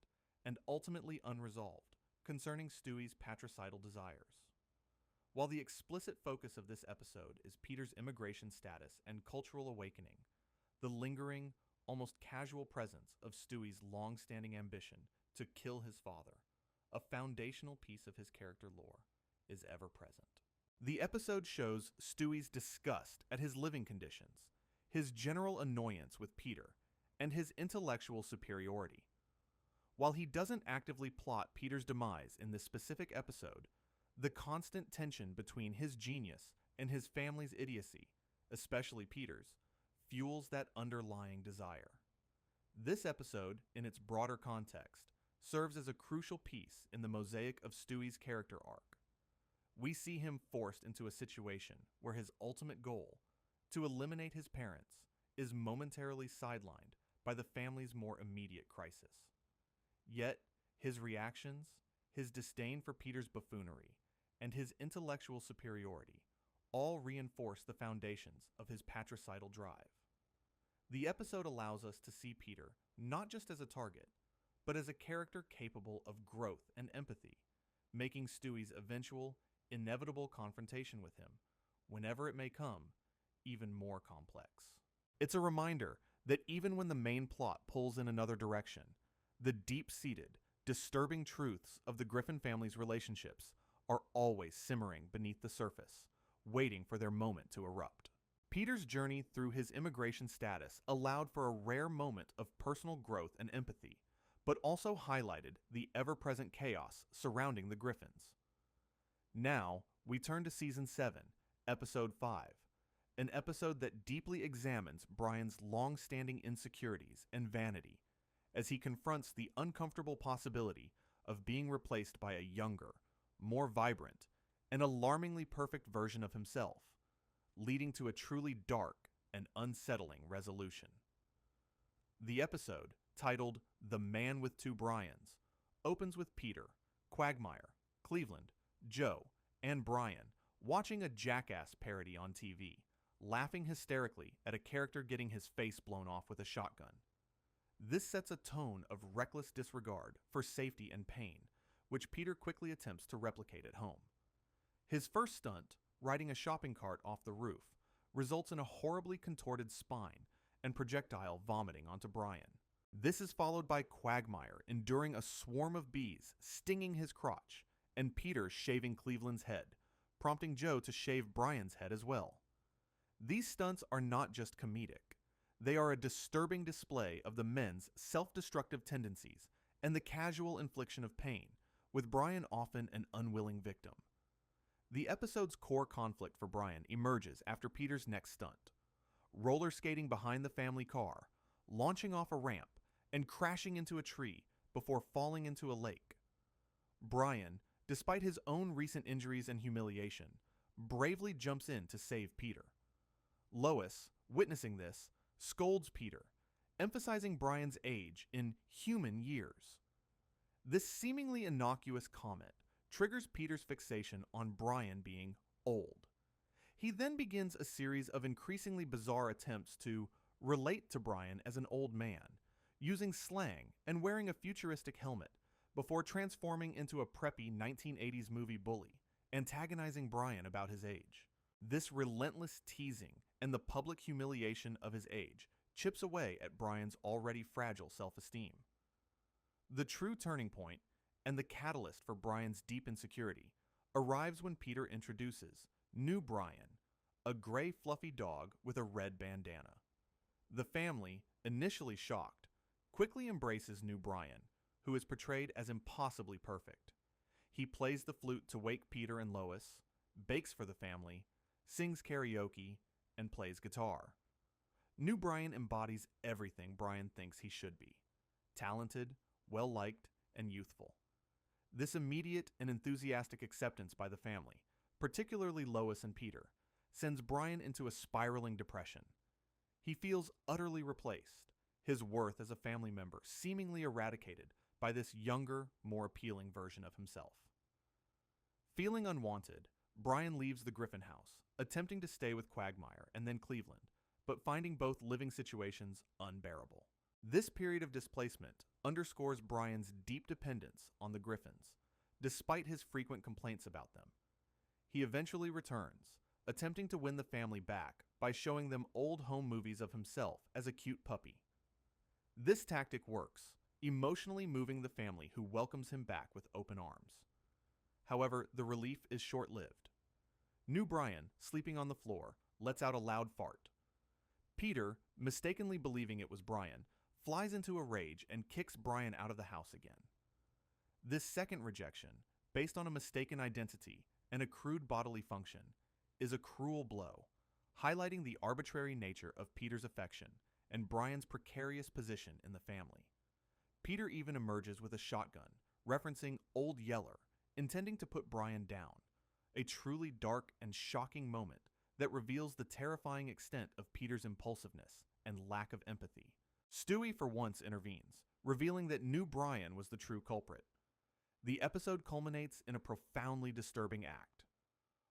and ultimately unresolved concerning Stewie's patricidal desires. While the explicit focus of this episode is Peter's immigration status and cultural awakening, the lingering, almost casual presence of Stewie's long-standing ambition to kill his father, a foundational piece of his character lore, is ever present. The episode shows Stewie's disgust at his living conditions, his general annoyance with Peter, and his intellectual superiority. While he doesn't actively plot Peter's demise in this specific episode, the constant tension between his genius and his family's idiocy, especially Peter's, fuels that underlying desire. This episode, in its broader context, serves as a crucial piece in the mosaic of Stewie's character arc. we see him forced into a situation where his ultimate goal, to eliminate his parents, is momentarily sidelined by the family's more immediate crisis. Yet, his reactions, his disdain for Peter's buffoonery, and his intellectual superiority all reinforce the foundations of his patricidal drive. The episode allows us to see Peter not just as a target, but as a character capable of growth and empathy, making Stewie's eventual, inevitable confrontation with him, whenever it may come, even more complex. It's a reminder that even when the main plot pulls in another direction, the deep-seated, disturbing truths of the Griffin family's relationships are always simmering beneath the surface, waiting for their moment to erupt. Peter's journey through his immigration status allowed for a rare moment of personal growth and empathy, but also highlighted the ever-present chaos surrounding the Griffins. Now, we turn to Season 7, Episode 5, an episode that deeply examines Brian's long-standing insecurities and vanity as he confronts the uncomfortable possibility of being replaced by a younger, more vibrant, and alarmingly perfect version of himself, leading to a truly dark and unsettling resolution. The episode, titled The Man with Two Brians, opens with Peter, Quagmire, Cleveland, Joe, and Brian watching a Jackass parody on TV, laughing hysterically at a character getting his face blown off with a shotgun. This sets a tone of reckless disregard for safety and pain, which Peter quickly attempts to replicate at home. His first stunt, riding a shopping cart off the roof, results in a horribly contorted spine and projectile vomiting onto Brian. This is followed by Quagmire enduring a swarm of bees stinging his crotch, and Peter shaving Cleveland's head, prompting Joe to shave Brian's head as well. These stunts are not just comedic. They are a disturbing display of the men's self-destructive tendencies and the casual infliction of pain, with Brian often an unwilling victim. The episode's core conflict for Brian emerges after Peter's next stunt, roller skating behind the family car, launching off a ramp, and crashing into a tree before falling into a lake. Brian, despite his own recent injuries and humiliation, bravely jumps in to save Peter. Lois, witnessing this, scolds Peter, emphasizing Brian's age in human years. This seemingly innocuous comment triggers Peter's fixation on Brian being old. He then begins a series of increasingly bizarre attempts to relate to Brian as an old man, using slang and wearing a futuristic helmet, before transforming into a preppy 1980s movie bully, antagonizing Brian about his age. This relentless teasing and the public humiliation of his age chips away at Brian's already fragile self-esteem. The true turning point, and the catalyst for Brian's deep insecurity, arrives when Peter introduces new Brian, a gray fluffy dog with a red bandana. The family, initially shocked, quickly embraces new Brian, who is portrayed as impossibly perfect. He plays the flute to wake Peter and Lois, bakes for the family, sings karaoke, and plays guitar. New Brian embodies everything Brian thinks he should be: talented, well-liked, and youthful. This immediate and enthusiastic acceptance by the family, particularly Lois and Peter, sends Brian into a spiraling depression. He feels utterly replaced, his worth as a family member seemingly eradicated by this younger, more appealing version of himself. Feeling unwanted, Brian leaves the Griffin house, attempting to stay with Quagmire and then Cleveland, but finding both living situations unbearable. This period of displacement underscores Brian's deep dependence on the Griffins, despite his frequent complaints about them. He eventually returns, attempting to win the family back by showing them old home movies of himself as a cute puppy. This tactic works, emotionally moving the family, who welcomes him back with open arms. However, the relief is short-lived. New Brian, sleeping on the floor, lets out a loud fart. Peter, mistakenly believing it was Brian, flies into a rage and kicks Brian out of the house again. This second rejection, based on a mistaken identity and a crude bodily function, is a cruel blow, highlighting the arbitrary nature of Peter's affection and Brian's precarious position in the family. Peter even emerges with a shotgun, referencing Old Yeller, intending to put Brian down, a truly dark and shocking moment that reveals the terrifying extent of Peter's impulsiveness and lack of empathy. Stewie for once intervenes, revealing that New Brian was the true culprit. The episode culminates in a profoundly disturbing act.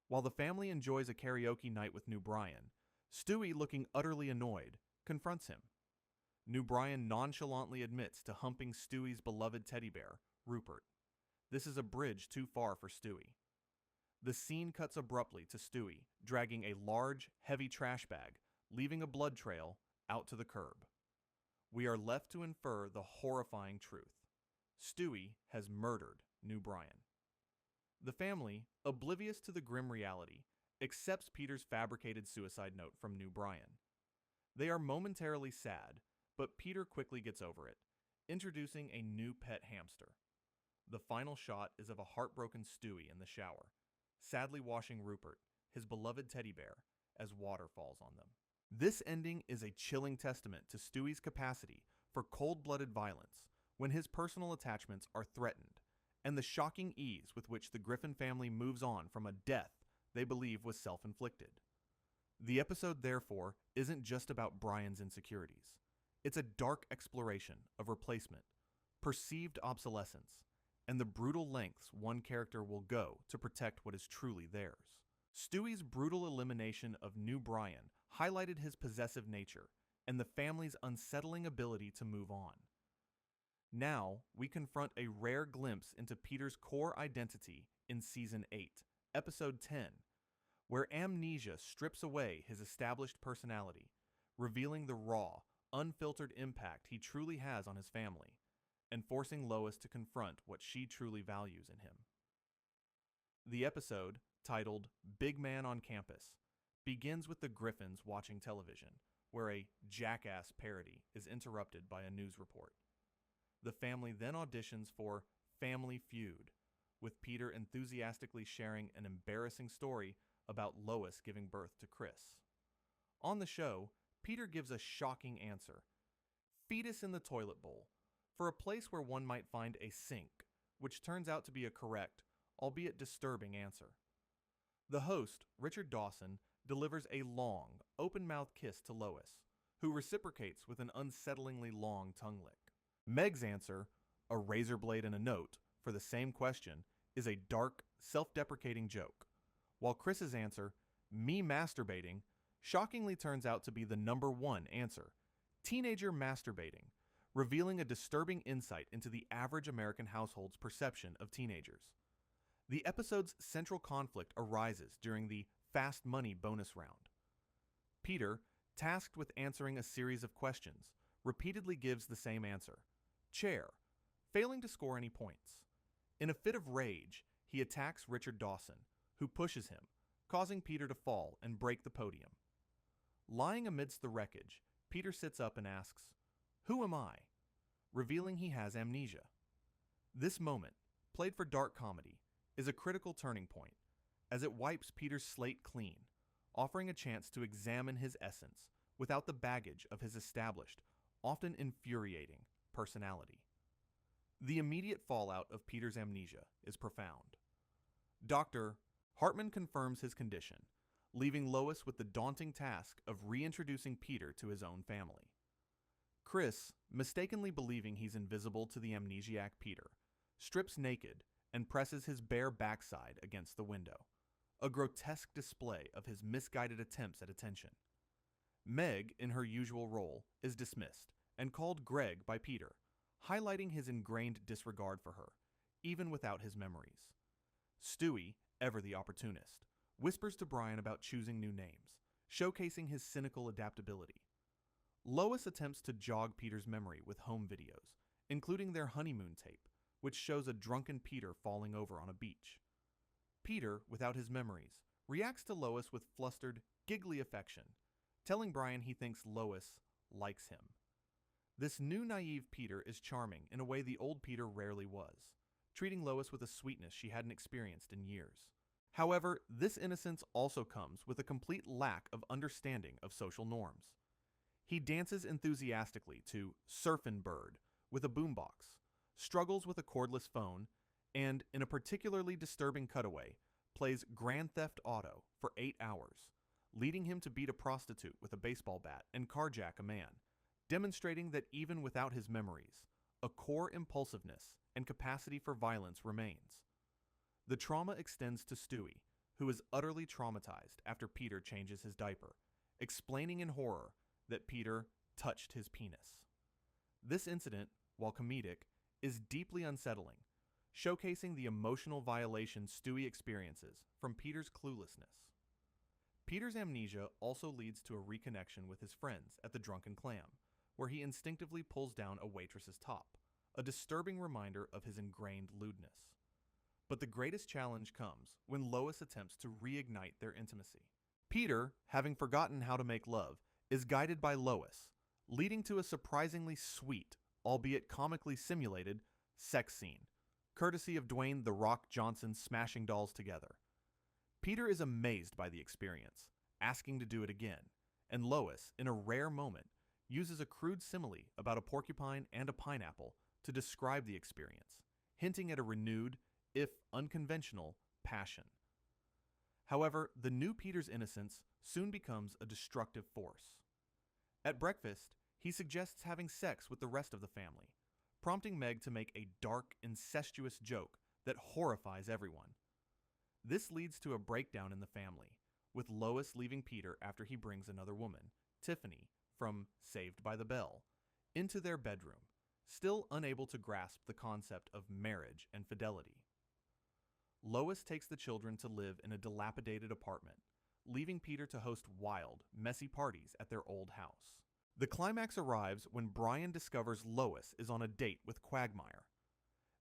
While the family enjoys a karaoke night with New Brian, Stewie, looking utterly annoyed, confronts him. New Brian nonchalantly admits to humping Stewie's beloved teddy bear, Rupert. This is a bridge too far for Stewie. The scene cuts abruptly to Stewie dragging a large, heavy trash bag, leaving a blood trail out to the curb. We are left to infer the horrifying truth. Stewie has murdered New Brian. The family, oblivious to the grim reality, accepts Peter's fabricated suicide note from New Brian. They are momentarily sad, but Peter quickly gets over it, introducing a new pet hamster. The final shot is of a heartbroken Stewie in the shower, sadly washing Rupert, his beloved teddy bear, as water falls on them. This ending is a chilling testament to Stewie's capacity for cold-blooded violence when his personal attachments are threatened, and the shocking ease with which the Griffin family moves on from a death they believe was self-inflicted. The episode, therefore, isn't just about Brian's insecurities. It's a dark exploration of replacement, perceived obsolescence, and the brutal lengths one character will go to protect what is truly theirs. Stewie's brutal elimination of New Brian highlighted his possessive nature and the family's unsettling ability to move on. Now, we confront a rare glimpse into Peter's core identity in Season 8, Episode 10, where amnesia strips away his established personality, revealing the raw, unfiltered impact he truly has on his family, and forcing Lois to confront what she truly values in him. The episode, titled Big Man on Campus, begins with the Griffins watching television, where a jackass parody is interrupted by a news report. The family then auditions for Family Feud, with Peter enthusiastically sharing an embarrassing story about Lois giving birth to Chris. On the show, Peter gives a shocking answer: fetus in the toilet bowl, for a place where one might find a sink, which turns out to be a correct, albeit disturbing answer. The host, Richard Dawson, delivers a long, open-mouthed kiss to Lois, who reciprocates with an unsettlingly long tongue lick. Meg's answer, a razor blade and a note, for the same question, is a dark, self-deprecating joke, while Chris's answer, me masturbating, shockingly turns out to be the number one answer, teenager masturbating, revealing a disturbing insight into the average American household's perception of teenagers. The episode's central conflict arises during the Fast Money bonus round. Peter, tasked with answering a series of questions, repeatedly gives the same answer: chair, failing to score any points. In a fit of rage, he attacks Richard Dawson, who pushes him, causing Peter to fall and break the podium. Lying amidst the wreckage, Peter sits up and asks, "Who am I?" revealing he has amnesia. This moment, played for dark comedy, is a critical turning point, as it wipes Peter's slate clean, offering a chance to examine his essence without the baggage of his established, often infuriating, personality. The immediate fallout of Peter's amnesia is profound. Dr. Hartman confirms his condition, leaving Lois with the daunting task of reintroducing Peter to his own family. Chris, mistakenly believing he's invisible to the amnesiac Peter, strips naked and presses his bare backside against the window, a grotesque display of his misguided attempts at attention. Meg, in her usual role, is dismissed and called Greg by Peter, highlighting his ingrained disregard for her, even without his memories. Stewie, ever the opportunist, whispers to Brian about choosing new names, showcasing his cynical adaptability. Lois attempts to jog Peter's memory with home videos, including their honeymoon tape, which shows a drunken Peter falling over on a beach. Peter, without his memories, reacts to Lois with flustered, giggly affection, telling Brian he thinks Lois likes him. This new naive Peter is charming in a way the old Peter rarely was, treating Lois with a sweetness she hadn't experienced in years. However, this innocence also comes with a complete lack of understanding of social norms. He dances enthusiastically to Surfin' Bird with a boombox, struggles with a cordless phone, and, in a particularly disturbing cutaway, plays Grand Theft Auto for 8 hours, leading him to beat a prostitute with a baseball bat and carjack a man, demonstrating that even without his memories, a core impulsiveness and capacity for violence remains. The trauma extends to Stewie, who is utterly traumatized after Peter changes his diaper, explaining in horror that Peter touched his penis. This incident, while comedic, is deeply unsettling, showcasing the emotional violation Stewie experiences from Peter's cluelessness. Peter's amnesia also leads to a reconnection with his friends at the Drunken Clam, where he instinctively pulls down a waitress's top, a disturbing reminder of his ingrained lewdness. But the greatest challenge comes when Lois attempts to reignite their intimacy. Peter, having forgotten how to make love, is guided by Lois, leading to a surprisingly sweet, albeit comically simulated, sex scene, courtesy of Dwayne "The Rock" Johnson smashing dolls together. Peter is amazed by the experience, asking to do it again, and Lois, in a rare moment, uses a crude simile about a porcupine and a pineapple to describe the experience, hinting at a renewed, if unconventional, passion. However, the new Peter's innocence soon becomes a destructive force. At breakfast, he suggests having sex with the rest of the family, prompting Meg to make a dark, incestuous joke that horrifies everyone. This leads to a breakdown in the family, with Lois leaving Peter after he brings another woman, Tiffany, from Saved by the Bell, into their bedroom, still unable to grasp the concept of marriage and fidelity. Lois takes the children to live in a dilapidated apartment, leaving Peter to host wild, messy parties at their old house. The climax arrives when Brian discovers Lois is on a date with Quagmire.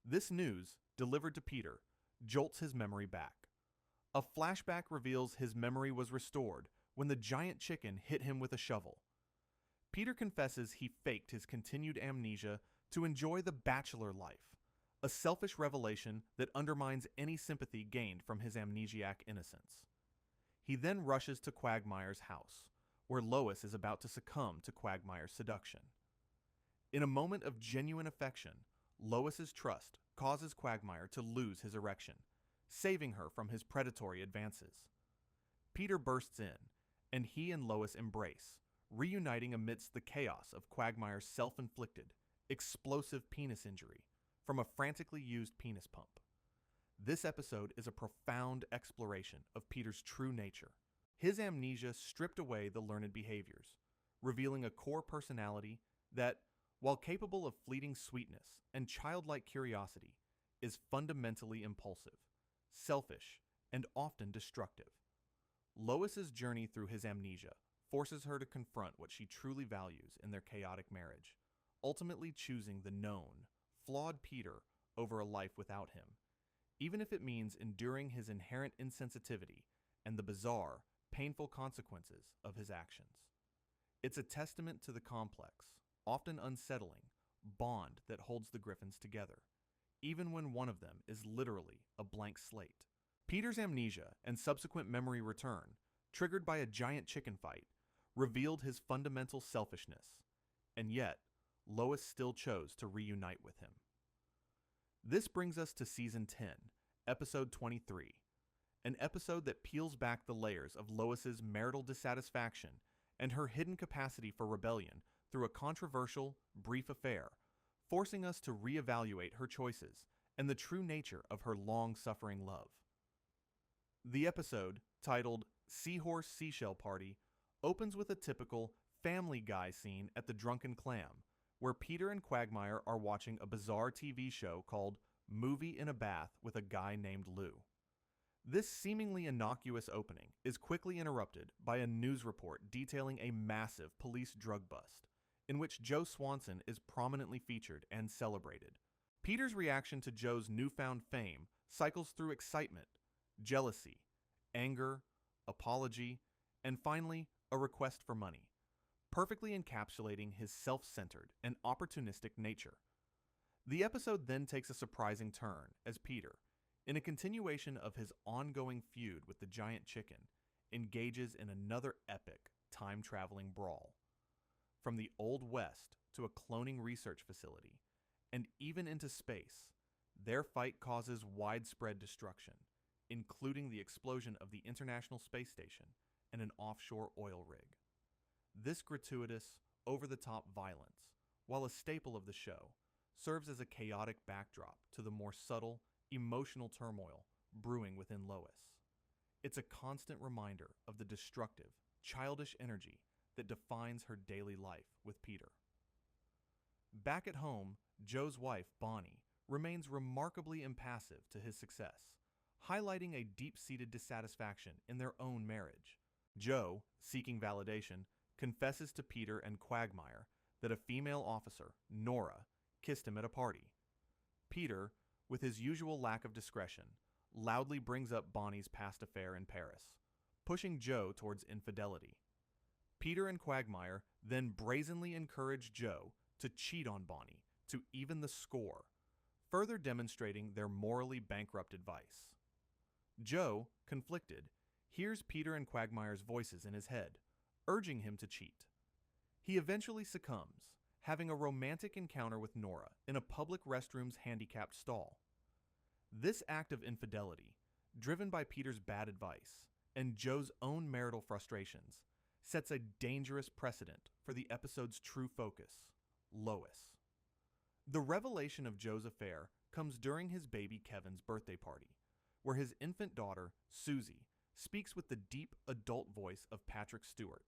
This news, delivered to Peter, jolts his memory back. A flashback reveals his memory was restored when the giant chicken hit him with a shovel. Peter confesses he faked his continued amnesia to enjoy the bachelor life, a selfish revelation that undermines any sympathy gained from his amnesiac innocence. He then rushes to Quagmire's house, where Lois is about to succumb to Quagmire's seduction. In a moment of genuine affection, Lois's trust causes Quagmire to lose his erection, saving her from his predatory advances. Peter bursts in, and he and Lois embrace, reuniting amidst the chaos of Quagmire's self-inflicted, explosive penis injury from a frantically used penis pump. This episode is a profound exploration of Peter's true nature. His amnesia stripped away the learned behaviors, revealing a core personality that, while capable of fleeting sweetness and childlike curiosity, is fundamentally impulsive, selfish, and often destructive. Lois's journey through his amnesia forces her to confront what she truly values in their chaotic marriage, ultimately choosing the known, flawed Peter over a life without him, even if it means enduring his inherent insensitivity and the bizarre, painful consequences of his actions. It's a testament to the complex, often unsettling, bond that holds the Griffins together, even when one of them is literally a blank slate. Peter's amnesia and subsequent memory return, triggered by a giant chicken fight, revealed his fundamental selfishness, and yet Lois still chose to reunite with him. This brings us to Season 10, Episode 23, an episode that peels back the layers of Lois's marital dissatisfaction and her hidden capacity for rebellion through a controversial, brief affair, forcing us to reevaluate her choices and the true nature of her long-suffering love. The episode, titled Seahorse Seashell Party, opens with a typical Family Guy scene at the Drunken Clam, where Peter and Quagmire are watching a bizarre TV show called Movie in a Bath with a Guy Named Lou. This seemingly innocuous opening is quickly interrupted by a news report detailing a massive police drug bust, in which Joe Swanson is prominently featured and celebrated. Peter's reaction to Joe's newfound fame cycles through excitement, jealousy, anger, apology, and finally, a request for money, perfectly encapsulating his self-centered and opportunistic nature. The episode then takes a surprising turn as Peter, in a continuation of his ongoing feud with the giant chicken, engages in another epic time-traveling brawl. From the Old West to a cloning research facility, and even into space, their fight causes widespread destruction, including the explosion of the International Space Station and an offshore oil rig. This gratuitous, over-the-top violence, while a staple of the show, serves as a chaotic backdrop to the more subtle, emotional turmoil brewing within Lois. It's a constant reminder of the destructive, childish energy that defines her daily life with Peter. Back at home, Joe's wife, Bonnie, remains remarkably impassive to his success, highlighting a deep-seated dissatisfaction in their own marriage. Joe, seeking validation, confesses to Peter and Quagmire that a female officer, Nora, kissed him at a party. Peter, with his usual lack of discretion, loudly brings up Bonnie's past affair in Paris, pushing Joe towards infidelity. Peter and Quagmire then brazenly encourage Joe to cheat on Bonnie to even the score, further demonstrating their morally bankrupt advice. Joe, conflicted, hears Peter and Quagmire's voices in his head, urging him to cheat. He eventually succumbs, having a romantic encounter with Nora in a public restroom's handicapped stall. This act of infidelity, driven by Peter's bad advice and Joe's own marital frustrations, sets a dangerous precedent for the episode's true focus, Lois. The revelation of Joe's affair comes during his baby Kevin's birthday party, where his infant daughter, Susie, speaks with the deep adult voice of Patrick Stewart,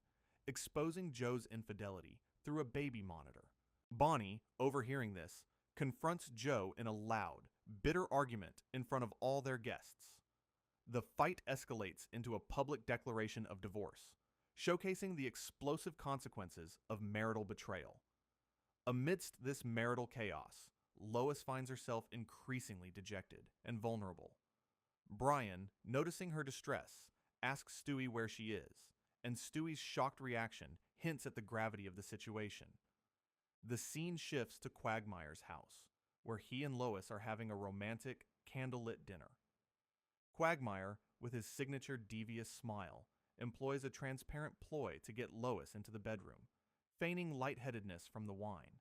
exposing Joe's infidelity through a baby monitor. Bonnie, overhearing this, confronts Joe in a loud, bitter argument in front of all their guests. The fight escalates into a public declaration of divorce, showcasing the explosive consequences of marital betrayal. Amidst this marital chaos, Lois finds herself increasingly dejected and vulnerable. Brian, noticing her distress, asks Stewie where she is, and Stewie's shocked reaction hints at the gravity of the situation. The scene shifts to Quagmire's house, where he and Lois are having a romantic, candlelit dinner. Quagmire, with his signature devious smile, employs a transparent ploy to get Lois into the bedroom, feigning lightheadedness from the wine.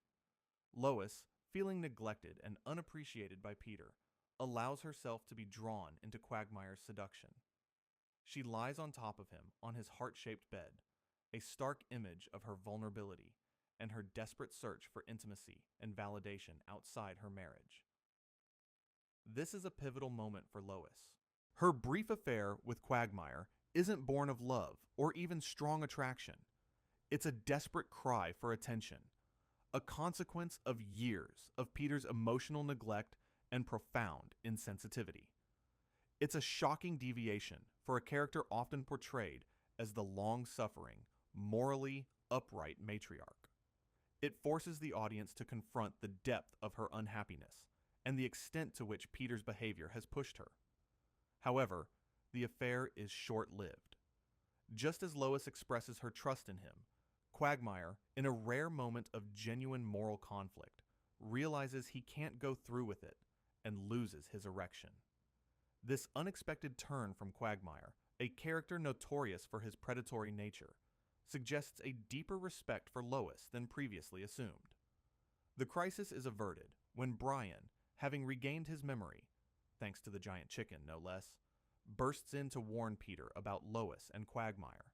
Lois, feeling neglected and unappreciated by Peter, allows herself to be drawn into Quagmire's seduction. She lies on top of him on his heart-shaped bed, a stark image of her vulnerability and her desperate search for intimacy and validation outside her marriage. This is a pivotal moment for Lois. Her brief affair with Quagmire isn't born of love or even strong attraction. It's a desperate cry for attention, a consequence of years of Peter's emotional neglect and profound insensitivity. It's a shocking deviation for a character often portrayed as the long-suffering, morally upright matriarch. It forces the audience to confront the depth of her unhappiness and the extent to which Peter's behavior has pushed her. However, the affair is short-lived. Just as Lois expresses her trust in him, Quagmire, in a rare moment of genuine moral conflict, realizes he can't go through with it and loses his erection. This unexpected turn from Quagmire, a character notorious for his predatory nature, suggests a deeper respect for Lois than previously assumed. The crisis is averted when Brian, having regained his memory, thanks to the giant chicken no less, bursts in to warn Peter about Lois and Quagmire.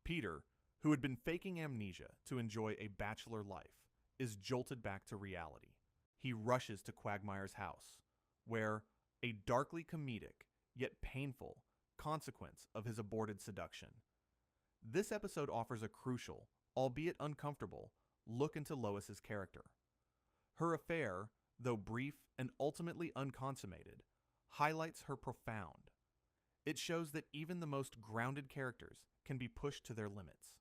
Peter, who had been faking amnesia to enjoy a bachelor life, is jolted back to reality. He rushes to Quagmire's house, where a darkly comedic, yet painful, consequence of his aborted seduction. This episode offers a crucial, albeit uncomfortable, look into Lois's character. Her affair, though brief and ultimately unconsummated, highlights her profound. It shows that even the most grounded characters can be pushed to their limits,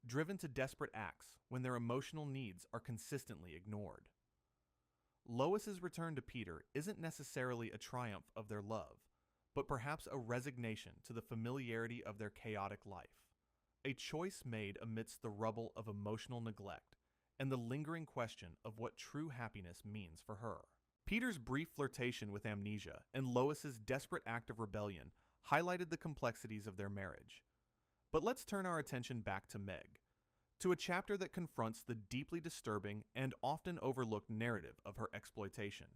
driven to desperate acts when their emotional needs are consistently ignored. Lois's return to Peter isn't necessarily a triumph of their love, but perhaps a resignation to the familiarity of their chaotic life, a choice made amidst the rubble of emotional neglect and the lingering question of what true happiness means for her. Peter's brief flirtation with amnesia and Lois's desperate act of rebellion highlighted the complexities of their marriage. But let's turn our attention back to Meg, to a chapter that confronts the deeply disturbing and often overlooked narrative of her exploitation,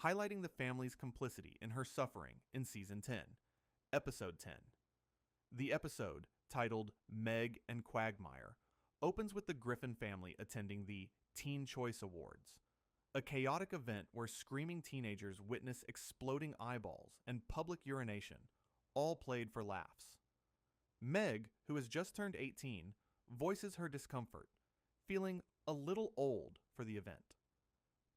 highlighting the family's complicity in her suffering in Season 10, Episode 10. The episode, titled Meg and Quagmire, opens with the Griffin family attending the Teen Choice Awards, a chaotic event where screaming teenagers witness exploding eyeballs and public urination, all played for laughs. Meg, who has just turned 18, voices her discomfort, feeling a little old for the event.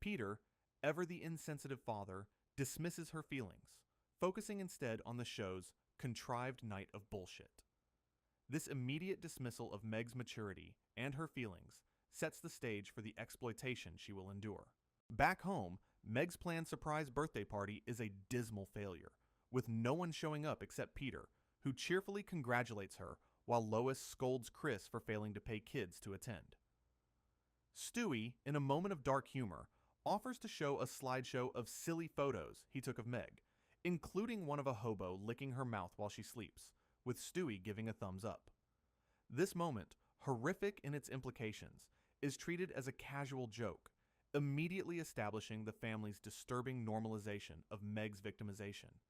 Peter, ever the insensitive father, dismisses her feelings, focusing instead on the show's contrived night of bullshit. This immediate dismissal of Meg's maturity and her feelings sets the stage for the exploitation she will endure. Back home, Meg's planned surprise birthday party is a dismal failure, with no one showing up except Peter, who cheerfully congratulates her while Lois scolds Chris for failing to pay kids to attend. Stewie, in a moment of dark humor, offers to show a slideshow of silly photos he took of Meg, including one of a hobo licking her mouth while she sleeps, with Stewie giving a thumbs up. This moment, horrific in its implications, is treated as a casual joke, immediately establishing the family's disturbing normalization of Meg's victimization.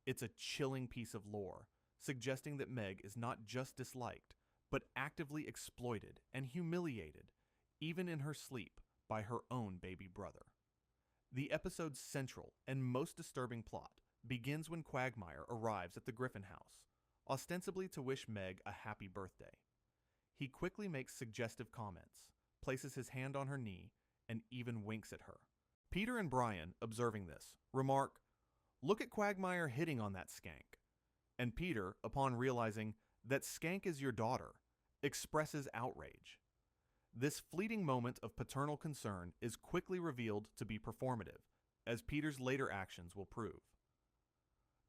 It's a chilling piece of lore, suggesting that Meg is not just disliked, but actively exploited and humiliated, even in her sleep, by her own baby brother. The episode's central and most disturbing plot begins when Quagmire arrives at the Griffin house, ostensibly to wish Meg a happy birthday. He quickly makes suggestive comments, places his hand on her knee, and even winks at her. Peter and Brian, observing this, remark, "Look at Quagmire hitting on that skank." And Peter, upon realizing that skank is your daughter, expresses outrage. This fleeting moment of paternal concern is quickly revealed to be performative, as Peter's later actions will prove.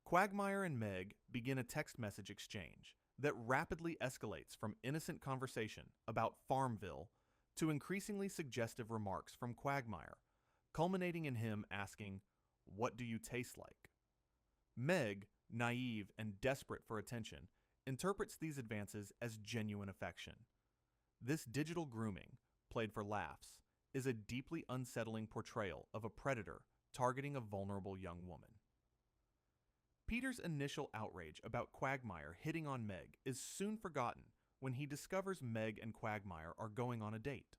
Quagmire and Meg begin a text message exchange that rapidly escalates from innocent conversation about Farmville to increasingly suggestive remarks from Quagmire, culminating in him asking, "What do you taste like?" Meg, naive and desperate for attention, interprets these advances as genuine affection. This digital grooming, played for laughs, is a deeply unsettling portrayal of a predator targeting a vulnerable young woman. Peter's initial outrage about Quagmire hitting on Meg is soon forgotten when he discovers Meg and Quagmire are going on a date.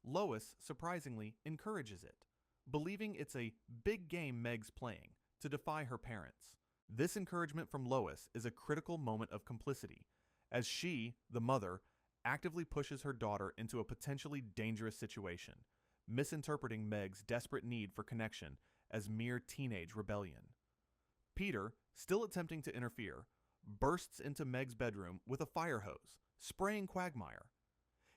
Lois, surprisingly, encourages it, believing it's a big game Meg's playing to defy her parents. This encouragement from Lois is a critical moment of complicity, as she, the mother, actively pushes her daughter into a potentially dangerous situation, misinterpreting Meg's desperate need for connection as mere teenage rebellion. Peter, still attempting to interfere, bursts into Meg's bedroom with a fire hose, spraying Quagmire.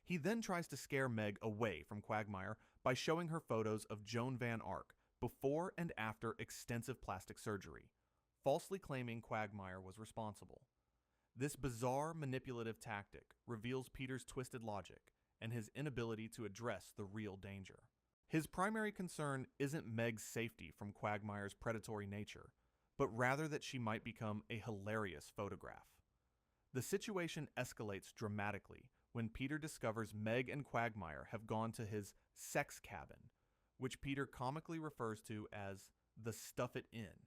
He then tries to scare Meg away from Quagmire by showing her photos of Joan Van Ark before and after extensive plastic surgery, falsely claiming Quagmire was responsible. This bizarre manipulative tactic reveals Peter's twisted logic and his inability to address the real danger. His primary concern isn't Meg's safety from Quagmire's predatory nature, but rather that she might become a hilarious photograph. The situation escalates dramatically when Peter discovers Meg and Quagmire have gone to his sex cabin, which Peter comically refers to as the Stuff It In.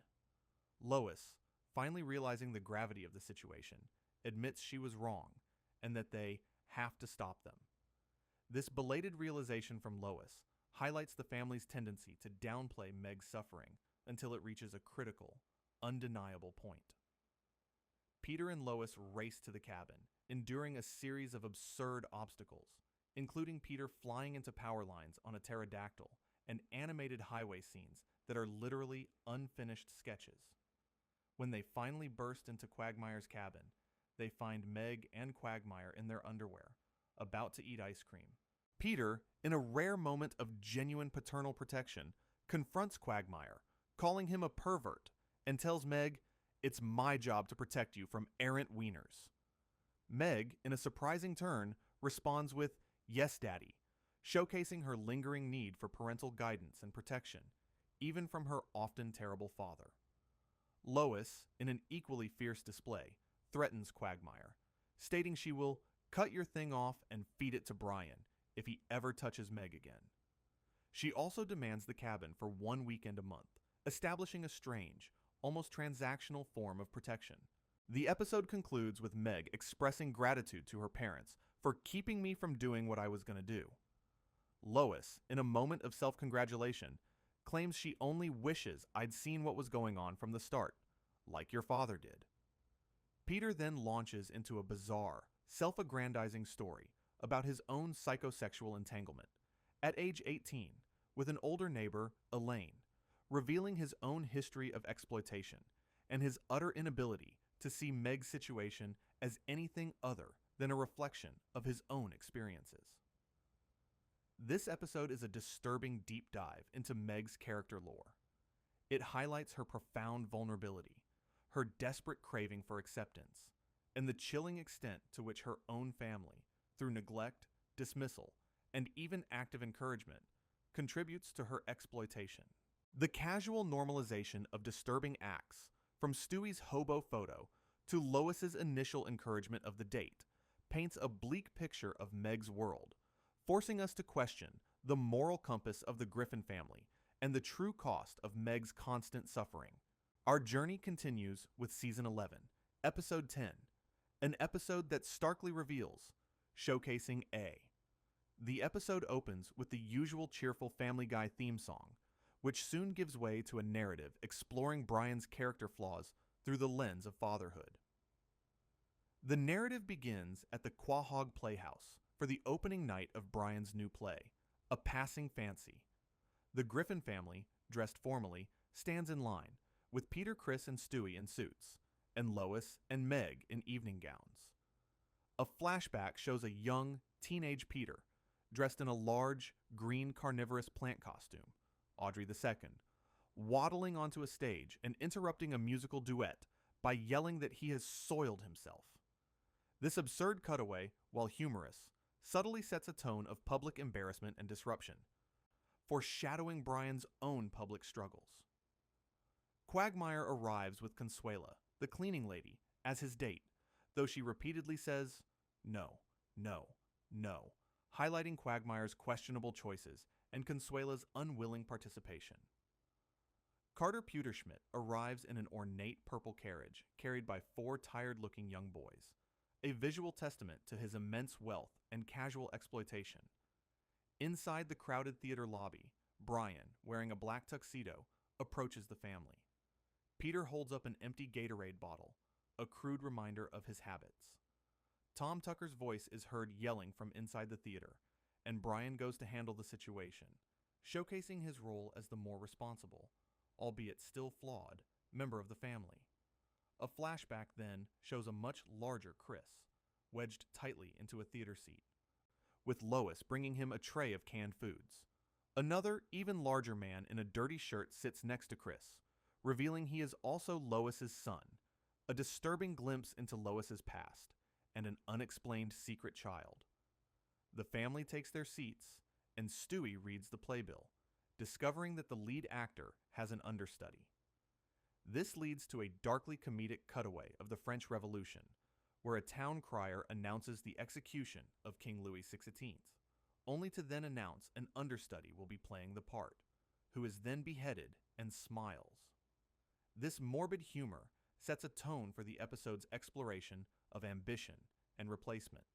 Lois, finally realizing the gravity of the situation, admits she was wrong and that they have to stop them. This belated realization from Lois highlights the family's tendency to downplay Meg's suffering until it reaches a critical, undeniable point. Peter and Lois race to the cabin, enduring a series of absurd obstacles, including Peter flying into power lines on a pterodactyl and animated highway scenes that are literally unfinished sketches. When they finally burst into Quagmire's cabin, they find Meg and Quagmire in their underwear, about to eat ice cream. Peter, in a rare moment of genuine paternal protection, confronts Quagmire, calling him a pervert, and tells Meg, "It's my job to protect you from errant wieners." Meg, in a surprising turn, responds with, "Yes, Daddy," showcasing her lingering need for parental guidance and protection, even from her often terrible father. Lois, in an equally fierce display, threatens Quagmire, stating she will cut your thing off and feed it to Brian if he ever touches Meg again. She also demands the cabin for 1 weekend a month, establishing a strange, almost transactional form of protection. The episode concludes with Meg expressing gratitude to her parents for keeping me from doing what I was going to do. Lois, in a moment of self-congratulation, claims she only wishes I'd seen what was going on from the start, like your father did. Peter then launches into a bizarre, self-aggrandizing story about his own psychosexual entanglement, at age 18, with an older neighbor, Elaine, revealing his own history of exploitation and his utter inability to see Meg's situation as anything other than a reflection of his own experiences. This episode is a disturbing deep dive into Meg's character lore. It highlights her profound vulnerability, her desperate craving for acceptance, and the chilling extent to which her own family, through neglect, dismissal, and even active encouragement, contributes to her exploitation. The casual normalization of disturbing acts, from Stewie's hobo photo to Lois's initial encouragement of the date, paints a bleak picture of Meg's world, forcing us to question the moral compass of the Griffin family and the true cost of Meg's constant suffering. Our journey continues with Season 11, Episode 10, an episode that starkly reveals, showcasing A. The episode opens with the usual cheerful Family Guy theme song, which soon gives way to a narrative exploring Brian's character flaws through the lens of fatherhood. The narrative begins at the Quahog Playhouse for the opening night of Brian's new play, A Passing Fancy. The Griffin family, dressed formally, stands in line, with Peter, Chris, and Stewie in suits, and Lois and Meg in evening gowns. A flashback shows a young, teenage Peter, dressed in a large, green carnivorous plant costume, Audrey II, waddling onto a stage and interrupting a musical duet by yelling that he has soiled himself. This absurd cutaway, while humorous, subtly sets a tone of public embarrassment and disruption, foreshadowing Brian's own public struggles. Quagmire arrives with Consuela, the cleaning lady, as his date, though she repeatedly says, no, no, no, highlighting Quagmire's questionable choices and Consuela's unwilling participation. Carter Pewterschmidt arrives in an ornate purple carriage carried by 4 tired-looking young boys, a visual testament to his immense wealth and casual exploitation. Inside the crowded theater lobby, Brian, wearing a black tuxedo, approaches the family. Peter holds up an empty Gatorade bottle, a crude reminder of his habits. Tom Tucker's voice is heard yelling from inside the theater, and Brian goes to handle the situation, showcasing his role as the more responsible, albeit still flawed, member of the family. A flashback then shows a much larger Chris, wedged tightly into a theater seat, with Lois bringing him a tray of canned foods. Another, even larger man in a dirty shirt sits next to Chris, revealing he is also Lois's son, a disturbing glimpse into Lois's past, and an unexplained secret child. The family takes their seats, and Stewie reads the playbill, discovering that the lead actor has an understudy. This leads to a darkly comedic cutaway of the French Revolution, where a town crier announces the execution of King Louis XVI, only to then announce an understudy will be playing the part, who is then beheaded and smiles. This morbid humor sets a tone for the episode's exploration of ambition and replacement.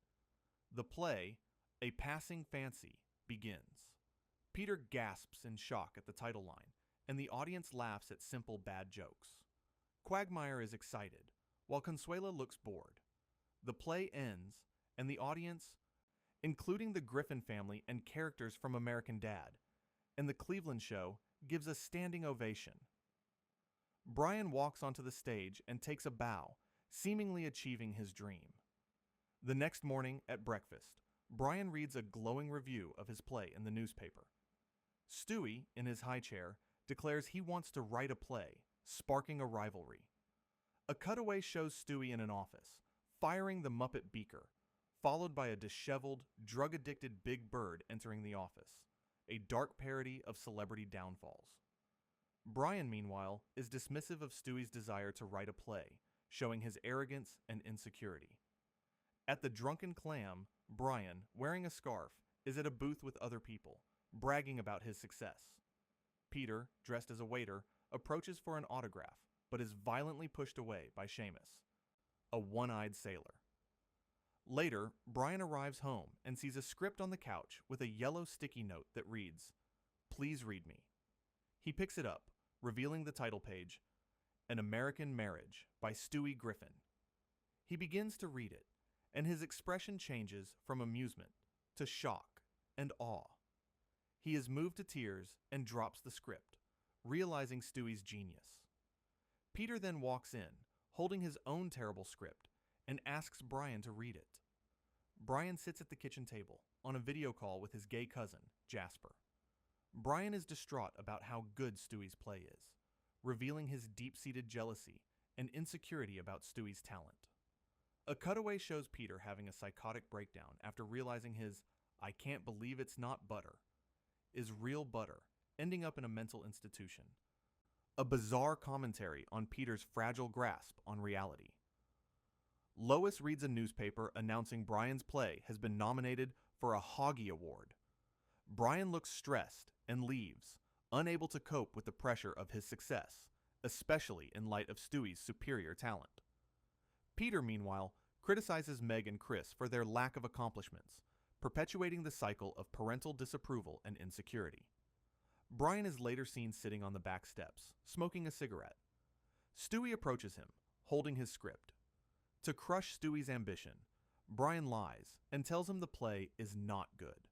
The play, A Passing Fancy, begins. Peter gasps in shock at the title line, and the audience laughs at simple bad jokes. Quagmire is excited, while Consuela looks bored. The play ends, and the audience, including the Griffin family and characters from American Dad, and the Cleveland show, gives a standing ovation. Brian walks onto the stage and takes a bow, seemingly achieving his dream. The next morning at breakfast, Brian reads a glowing review of his play in the newspaper. Stewie, in his high chair, declares he wants to write a play, sparking a rivalry. A cutaway shows Stewie in an office, firing the Muppet Beaker, followed by a disheveled, drug-addicted Big Bird entering the office, a dark parody of celebrity downfalls. Brian, meanwhile, is dismissive of Stewie's desire to write a play, showing his arrogance and insecurity. At the Drunken Clam, Brian, wearing a scarf, is at a booth with other people, bragging about his success. Peter, dressed as a waiter, approaches for an autograph, but is violently pushed away by Seamus, a one-eyed sailor. Later, Brian arrives home and sees a script on the couch with a yellow sticky note that reads, "Please read me." He picks it up, revealing the title page, An American Marriage by Stewie Griffin. He begins to read it, and his expression changes from amusement to shock and awe. He is moved to tears and drops the script, realizing Stewie's genius. Peter then walks in, holding his own terrible script, and asks Brian to read it. Brian sits at the kitchen table, on a video call with his gay cousin, Jasper. Brian is distraught about how good Stewie's play is, revealing his deep-seated jealousy and insecurity about Stewie's talent. A cutaway shows Peter having a psychotic breakdown after realizing his "I can't believe it's not butter" is real butter, ending up in a mental institution. A bizarre commentary on Peter's fragile grasp on reality. Lois reads a newspaper announcing Brian's play has been nominated for a Hoggy Award. Brian looks stressed and leaves, unable to cope with the pressure of his success, especially in light of Stewie's superior talent. Peter, meanwhile, criticizes Meg and Chris for their lack of accomplishments, perpetuating the cycle of parental disapproval and insecurity. Brian is later seen sitting on the back steps, smoking a cigarette. Stewie approaches him, holding his script. To crush Stewie's ambition, Brian lies and tells him the play is not good.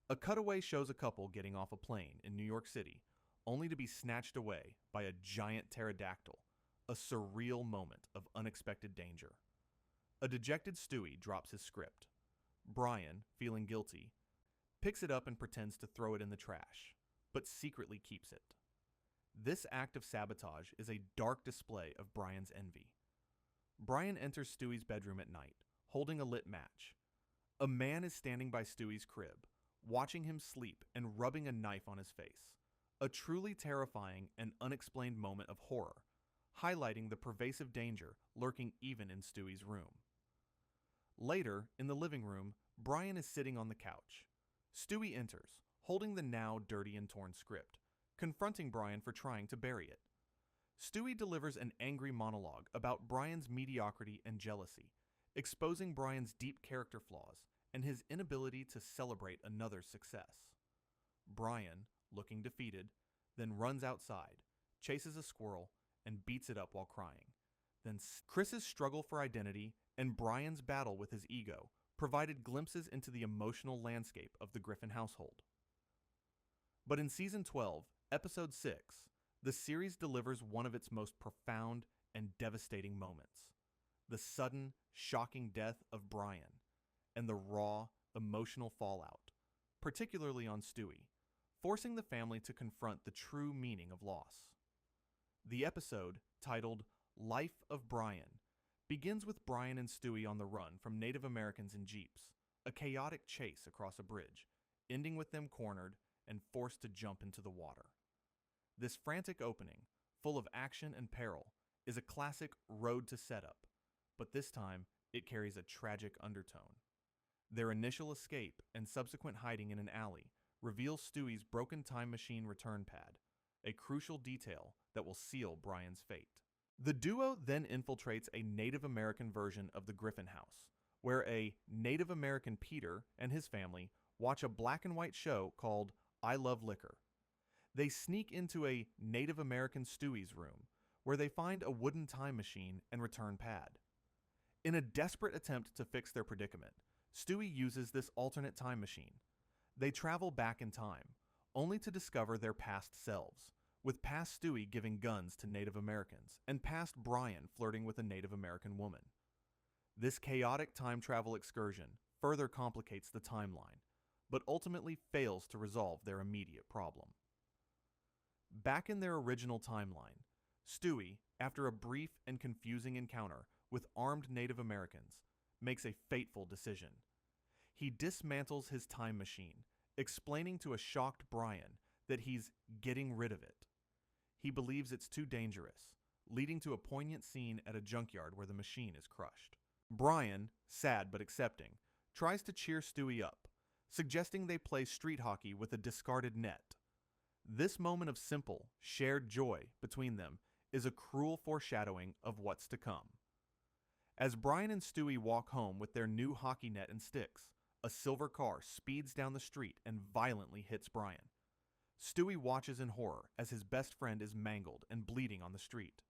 A cutaway shows a couple getting off a plane in New York City, only to be snatched away by a giant pterodactyl, a surreal moment of unexpected danger. A dejected Stewie drops his script. Brian, feeling guilty, picks it up and pretends to throw it in the trash, but secretly keeps it. This act of sabotage is a dark display of Brian's envy. Brian enters Stewie's bedroom at night, holding a lit match. A man is standing by Stewie's crib, watching him sleep and rubbing a knife on his face. A truly terrifying and unexplained moment of horror, highlighting the pervasive danger lurking even in Stewie's room. Later, in the living room, Brian is sitting on the couch. Stewie enters, holding the now dirty and torn script, confronting Brian for trying to bury it. Stewie delivers an angry monologue about Brian's mediocrity and jealousy, exposing Brian's deep character flaws and his inability to celebrate another's success. Brian, looking defeated, then runs outside, chases a squirrel, and beats it up while crying. Then Chris's struggle for identity and Brian's battle with his ego provided glimpses into the emotional landscape of the Griffin household. But in Season 12, Episode 6, the series delivers one of its most profound and devastating moments: the sudden, shocking death of Brian, and the raw, emotional fallout, particularly on Stewie, forcing the family to confront the true meaning of loss. The episode, titled Life of Brian, begins with Brian and Stewie on the run from Native Americans in jeeps, a chaotic chase across a bridge, ending with them cornered and forced to jump into the water. This frantic opening, full of action and peril, is a classic road to setup, but this time it carries a tragic undertone. Their initial escape and subsequent hiding in an alley reveals Stewie's broken time machine return pad, a crucial detail that will seal Brian's fate. The duo then infiltrates a Native American version of the Griffin house, where a Native American Peter and his family watch a black and white show called I Love Liquor. They sneak into a Native American Stewie's room, where they find a wooden time machine and return pad. In a desperate attempt to fix their predicament, Stewie uses this alternate time machine. They travel back in time, only to discover their past selves, with past Stewie giving guns to Native Americans and past Brian flirting with a Native American woman. This chaotic time travel excursion further complicates the timeline, but ultimately fails to resolve their immediate problem. Back in their original timeline, Stewie, after a brief and confusing encounter with armed Native Americans, makes a fateful decision. He dismantles his time machine, explaining to a shocked Brian that he's getting rid of it. He believes it's too dangerous, leading to a poignant scene at a junkyard where the machine is crushed. Brian, sad but accepting, tries to cheer Stewie up, suggesting they play street hockey with a discarded net. This moment of simple, shared joy between them is a cruel foreshadowing of what's to come. As Brian and Stewie walk home with their new hockey net and sticks, a silver car speeds down the street and violently hits Brian. Stewie watches in horror as his best friend is mangled and bleeding on the street.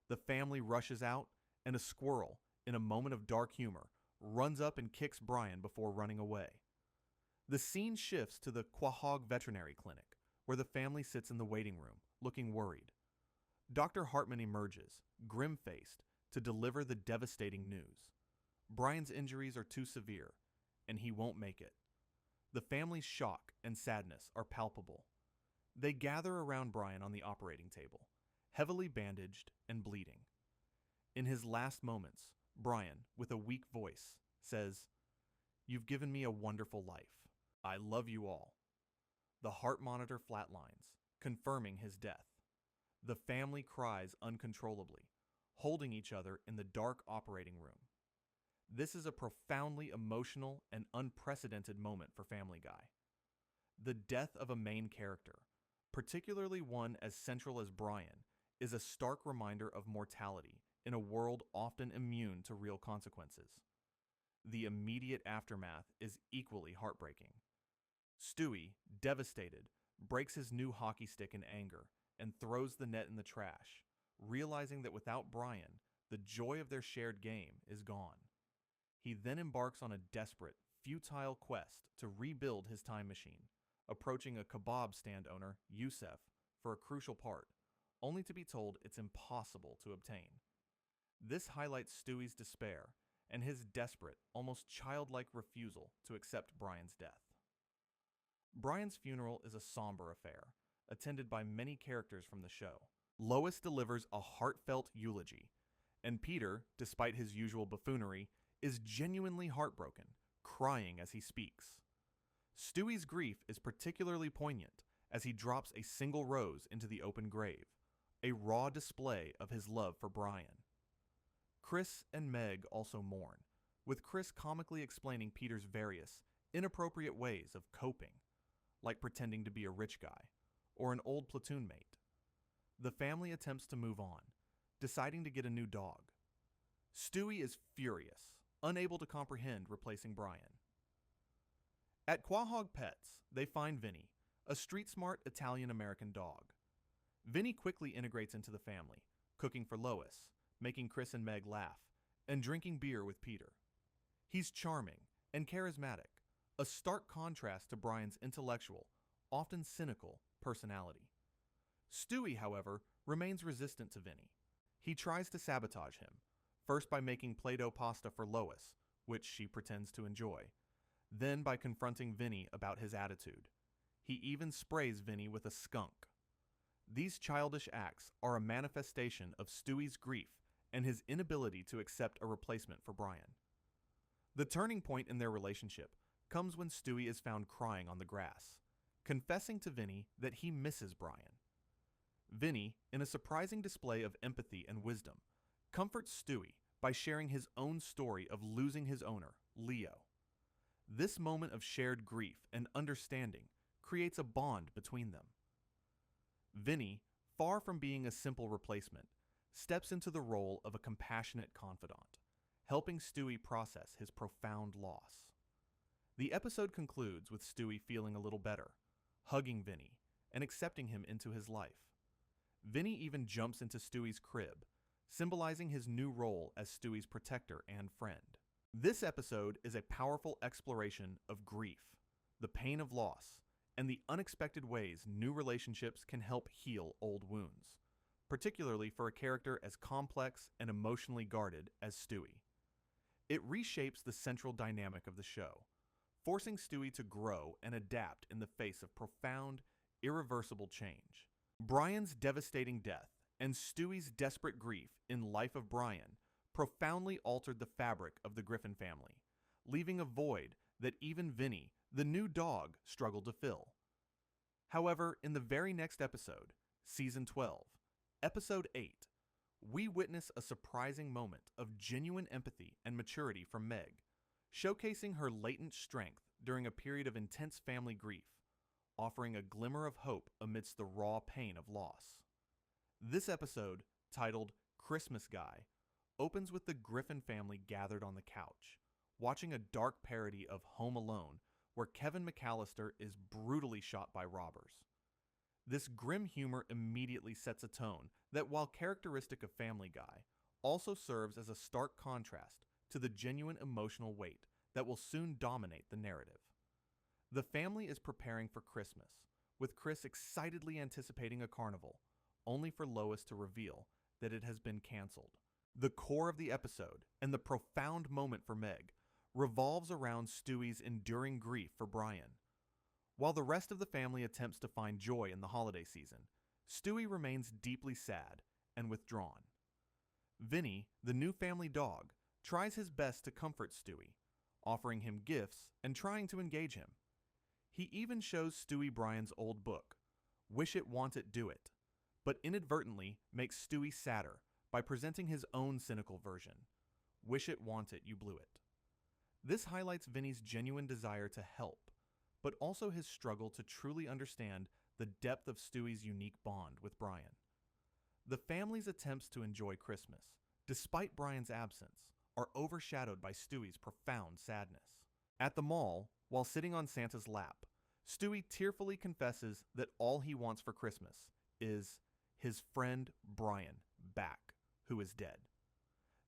The family rushes out, and a squirrel, in a moment of dark humor, runs up and kicks Brian before running away. The scene shifts to the Quahog veterinary clinic, where the family sits in the waiting room, looking worried. Dr. Hartman emerges, grim-faced, to deliver the devastating news. Brian's injuries are too severe, and he won't make it. The family's shock and sadness are palpable. They gather around Brian on the operating table, heavily bandaged and bleeding. In his last moments, Brian, with a weak voice, says, "You've given me a wonderful life. I love you all." The heart monitor flatlines, confirming his death. The family cries uncontrollably, holding each other in the dark operating room. This is a profoundly emotional and unprecedented moment for Family Guy. The death of a main character, particularly one as central as Brian, is a stark reminder of mortality in a world often immune to real consequences. The immediate aftermath is equally heartbreaking. Stewie, devastated, breaks his new hockey stick in anger and throws the net in the trash, realizing that without Brian, the joy of their shared game is gone. He then embarks on a desperate, futile quest to rebuild his time machine, approaching a kebab stand owner, Yusef, for a crucial part, only to be told it's impossible to obtain. This highlights Stewie's despair and his desperate, almost childlike refusal to accept Brian's death. Brian's funeral is a somber affair, attended by many characters from the show. Lois delivers a heartfelt eulogy, and Peter, despite his usual buffoonery, is genuinely heartbroken, crying as he speaks. Stewie's grief is particularly poignant as he drops a single rose into the open grave, a raw display of his love for Brian. Chris and Meg also mourn, with Chris comically explaining Peter's various, inappropriate ways of coping, like pretending to be a rich guy, or an old platoon mate. The family attempts to move on, deciding to get a new dog. Stewie is furious, unable to comprehend replacing Brian. At Quahog Pets, they find Vinny, a street-smart Italian-American dog. Vinny quickly integrates into the family, cooking for Lois, making Chris and Meg laugh, and drinking beer with Peter. He's charming and charismatic, a stark contrast to Brian's intellectual, often cynical, personality. Stewie, however, remains resistant to Vinny. He tries to sabotage him, first by making Play-Doh pasta for Lois, which she pretends to enjoy, then by confronting Vinny about his attitude. He even sprays Vinny with a skunk. These childish acts are a manifestation of Stewie's grief and his inability to accept a replacement for Brian. The turning point in their relationship comes when Stewie is found crying on the grass, confessing to Vinny that he misses Brian. Vinny, in a surprising display of empathy and wisdom, comforts Stewie by sharing his own story of losing his owner, Leo. This moment of shared grief and understanding creates a bond between them. Vinny, far from being a simple replacement, steps into the role of a compassionate confidant, helping Stewie process his profound loss. The episode concludes with Stewie feeling a little better, hugging Vinny, and accepting him into his life. Vinny even jumps into Stewie's crib, symbolizing his new role as Stewie's protector and friend. This episode is a powerful exploration of grief, the pain of loss, and the unexpected ways new relationships can help heal old wounds, particularly for a character as complex and emotionally guarded as Stewie. It reshapes the central dynamic of the show, forcing Stewie to grow and adapt in the face of profound, irreversible change. Brian's devastating death and Stewie's desperate grief in Life of Brian profoundly altered the fabric of the Griffin family, leaving a void that even Vinny, the new dog, struggled to fill. However, in the very next episode, Season 12, Episode 8, we witness a surprising moment of genuine empathy and maturity from Meg, showcasing her latent strength during a period of intense family grief, offering a glimmer of hope amidst the raw pain of loss. This episode, titled Christmas Guy, opens with the Griffin family gathered on the couch, watching a dark parody of Home Alone where Kevin McAllister is brutally shot by robbers. This grim humor immediately sets a tone that, while characteristic of Family Guy, also serves as a stark contrast to the genuine emotional weight that will soon dominate the narrative. The family is preparing for Christmas, with Chris excitedly anticipating a carnival, only for Lois to reveal that it has been canceled. The core of the episode, and the profound moment for Meg, revolves around Stewie's enduring grief for Brian. While the rest of the family attempts to find joy in the holiday season, Stewie remains deeply sad and withdrawn. Vinny, the new family dog, tries his best to comfort Stewie, offering him gifts and trying to engage him. He even shows Stewie Brian's old book, Wish It, Want It, Do It, but inadvertently makes Stewie sadder by presenting his own cynical version, Wish It, Want It, You Blew It. This highlights Vinny's genuine desire to help, but also his struggle to truly understand the depth of Stewie's unique bond with Brian. The family's attempts to enjoy Christmas, despite Brian's absence, are overshadowed by Stewie's profound sadness. At the mall, while sitting on Santa's lap, Stewie tearfully confesses that all he wants for Christmas is his friend Brian back, who is dead.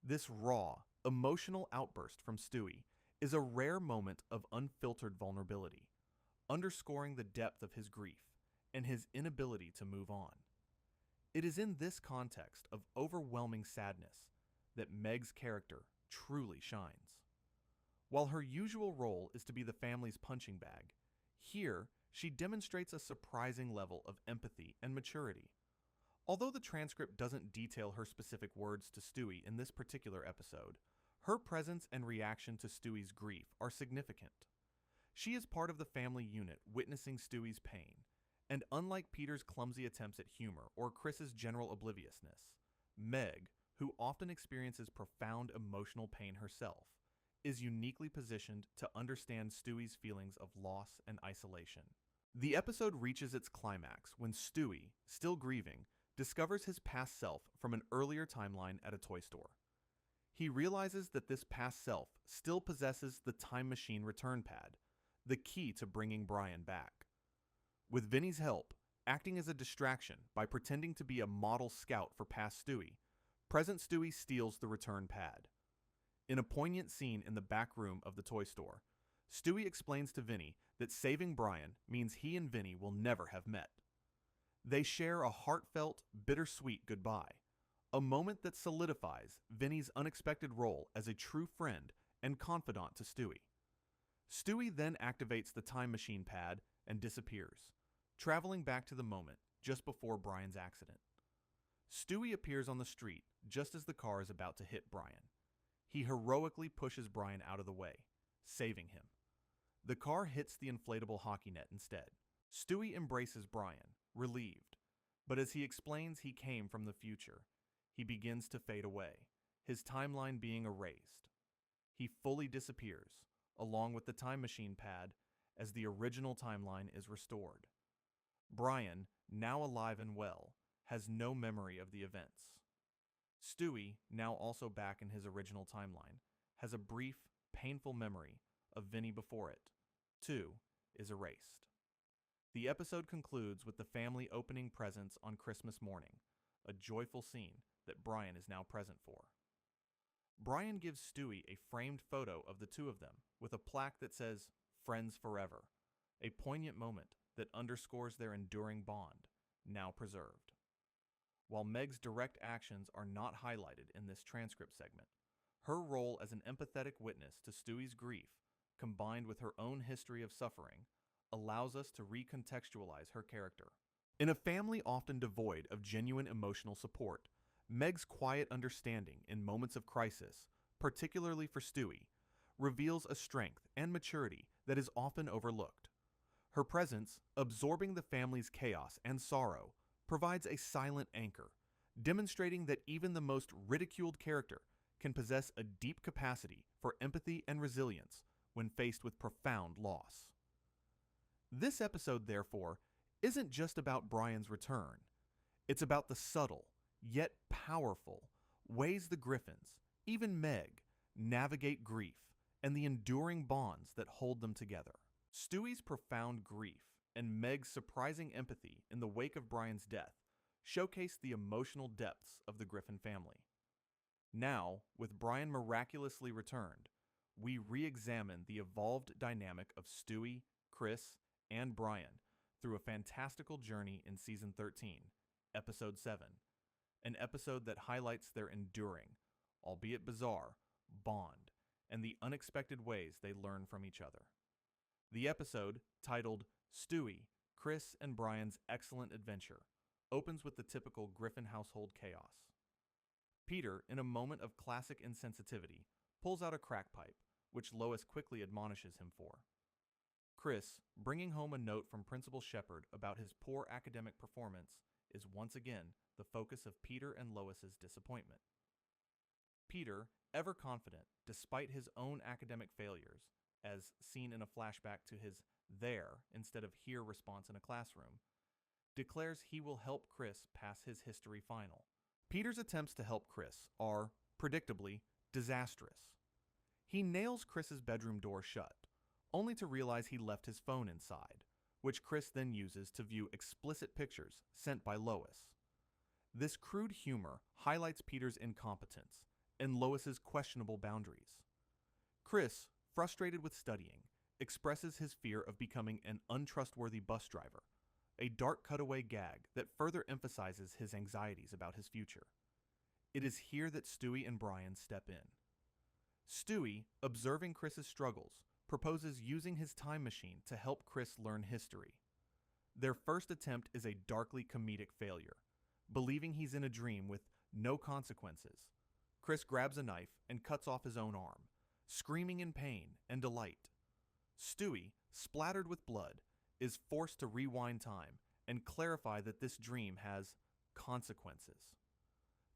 This raw, emotional outburst from Stewie is a rare moment of unfiltered vulnerability, underscoring the depth of his grief and his inability to move on. It is in this context of overwhelming sadness that Meg's character truly shines. While her usual role is to be the family's punching bag, here she demonstrates a surprising level of empathy and maturity. Although the transcript doesn't detail her specific words to Stewie in this particular episode, her presence and reaction to Stewie's grief are significant. She is part of the family unit witnessing Stewie's pain, and unlike Peter's clumsy attempts at humor or Chris's general obliviousness, Meg, who often experiences profound emotional pain herself, is uniquely positioned to understand Stewie's feelings of loss and isolation. The episode reaches its climax when Stewie, still grieving, discovers his past self from an earlier timeline at a toy store. He realizes that this past self still possesses the time machine return pad, the key to bringing Brian back. With Vinny's help, acting as a distraction by pretending to be a model scout for past Stewie, present Stewie steals the return pad. In a poignant scene in the back room of the toy store, Stewie explains to Vinny that saving Brian means he and Vinny will never have met. They share a heartfelt, bittersweet goodbye, a moment that solidifies Vinny's unexpected role as a true friend and confidant to Stewie. Stewie then activates the time machine pad and disappears, traveling back to the moment just before Brian's accident. Stewie appears on the street just as the car is about to hit Brian. He heroically pushes Brian out of the way, saving him. The car hits the inflatable hockey net instead. Stewie embraces Brian, relieved, but as he explains he came from the future, he begins to fade away, his timeline being erased. He fully disappears, along with the time machine pad, as the original timeline is restored. Brian, now alive and well, has no memory of the events. Stewie, now also back in his original timeline, has a brief, painful memory of Vinny before it, too, is erased. The episode concludes with the family opening presents on Christmas morning, a joyful scene that Brian is now present for. Brian gives Stewie a framed photo of the two of them with a plaque that says, "Friends Forever," a poignant moment that underscores their enduring bond, now preserved. While Meg's direct actions are not highlighted in this transcript segment, her role as an empathetic witness to Stewie's grief, combined with her own history of suffering, allows us to recontextualize her character. In a family often devoid of genuine emotional support, Meg's quiet understanding in moments of crisis, particularly for Stewie, reveals a strength and maturity that is often overlooked. Her presence, absorbing the family's chaos and sorrow, provides a silent anchor, demonstrating that even the most ridiculed character can possess a deep capacity for empathy and resilience when faced with profound loss. This episode, therefore, isn't just about Brian's return. It's about the subtle, yet powerful, ways the Griffins, even Meg, navigate grief and the enduring bonds that hold them together. Stewie's profound grief and Meg's surprising empathy in the wake of Brian's death showcase the emotional depths of the Griffin family. Now, with Brian miraculously returned, we re-examine the evolved dynamic of Stewie, Chris, and Brian through a fantastical journey in Season 13, Episode 7, an episode that highlights their enduring, albeit bizarre, bond and the unexpected ways they learn from each other. The episode, titled Stewie, Chris, and Brian's Excellent Adventure, opens with the typical Griffin household chaos. Peter, in a moment of classic insensitivity, pulls out a crack pipe, which Lois quickly admonishes him for. Chris, bringing home a note from Principal Shepard about his poor academic performance, is once again the focus of Peter and Lois's disappointment. Peter, ever confident despite his own academic failures, as seen in a flashback to his there instead of here response in a classroom, declares he will help Chris pass his history final. Peter's attempts to help Chris are, predictably, disastrous. He nails Chris's bedroom door shut, only to realize he left his phone inside, which Chris then uses to view explicit pictures sent by Lois. This crude humor highlights Peter's incompetence and Lois's questionable boundaries. Chris, frustrated with studying, expresses his fear of becoming an untrustworthy bus driver, a dark cutaway gag that further emphasizes his anxieties about his future. It is here that Stewie and Brian step in. Stewie, observing Chris's struggles, proposes using his time machine to help Chris learn history. Their first attempt is a darkly comedic failure. Believing he's in a dream with no consequences, Chris grabs a knife and cuts off his own arm, screaming in pain and delight. Stewie, splattered with blood, is forced to rewind time and clarify that this dream has consequences.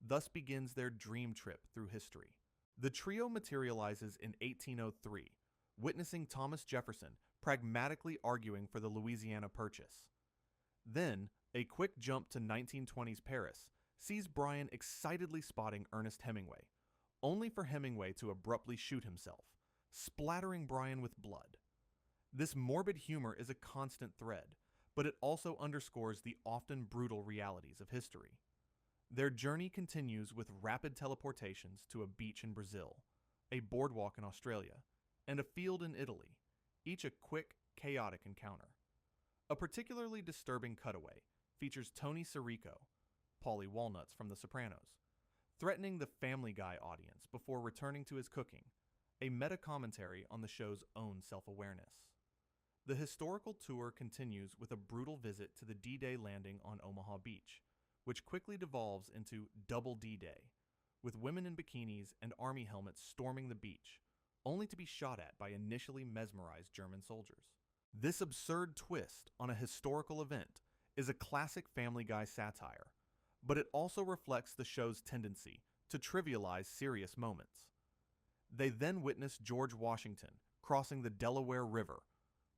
Thus begins their dream trip through history. The trio materializes in 1803, witnessing Thomas Jefferson pragmatically arguing for the Louisiana Purchase. Then, a quick jump to 1920s Paris sees Brian excitedly spotting Ernest Hemingway, only for Hemingway to abruptly shoot himself, splattering Brian with blood. This morbid humor is a constant thread, but it also underscores the often brutal realities of history. Their journey continues with rapid teleportations to a beach in Brazil, a boardwalk in Australia, and a field in Italy, each a quick, chaotic encounter. A particularly disturbing cutaway features Tony Sirico, Paulie Walnuts from The Sopranos, threatening the Family Guy audience before returning to his cooking, a meta-commentary on the show's own self-awareness. The historical tour continues with a brutal visit to the D-Day landing on Omaha Beach, which quickly devolves into Double D-Day, with women in bikinis and army helmets storming the beach, only to be shot at by initially mesmerized German soldiers. This absurd twist on a historical event is a classic Family Guy satire, but it also reflects the show's tendency to trivialize serious moments. They then witness George Washington crossing the Delaware River,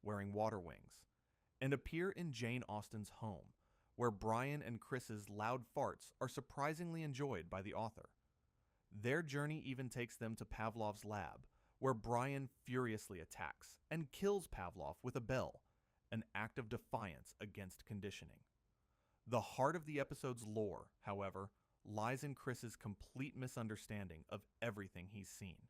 wearing water wings, and appear in Jane Austen's home, where Brian and Chris's loud farts are surprisingly enjoyed by the author. Their journey even takes them to Pavlov's lab, where Brian furiously attacks and kills Pavlov with a bell, an act of defiance against conditioning. The heart of the episode's lore, however, lies in Chris's complete misunderstanding of everything he's seen.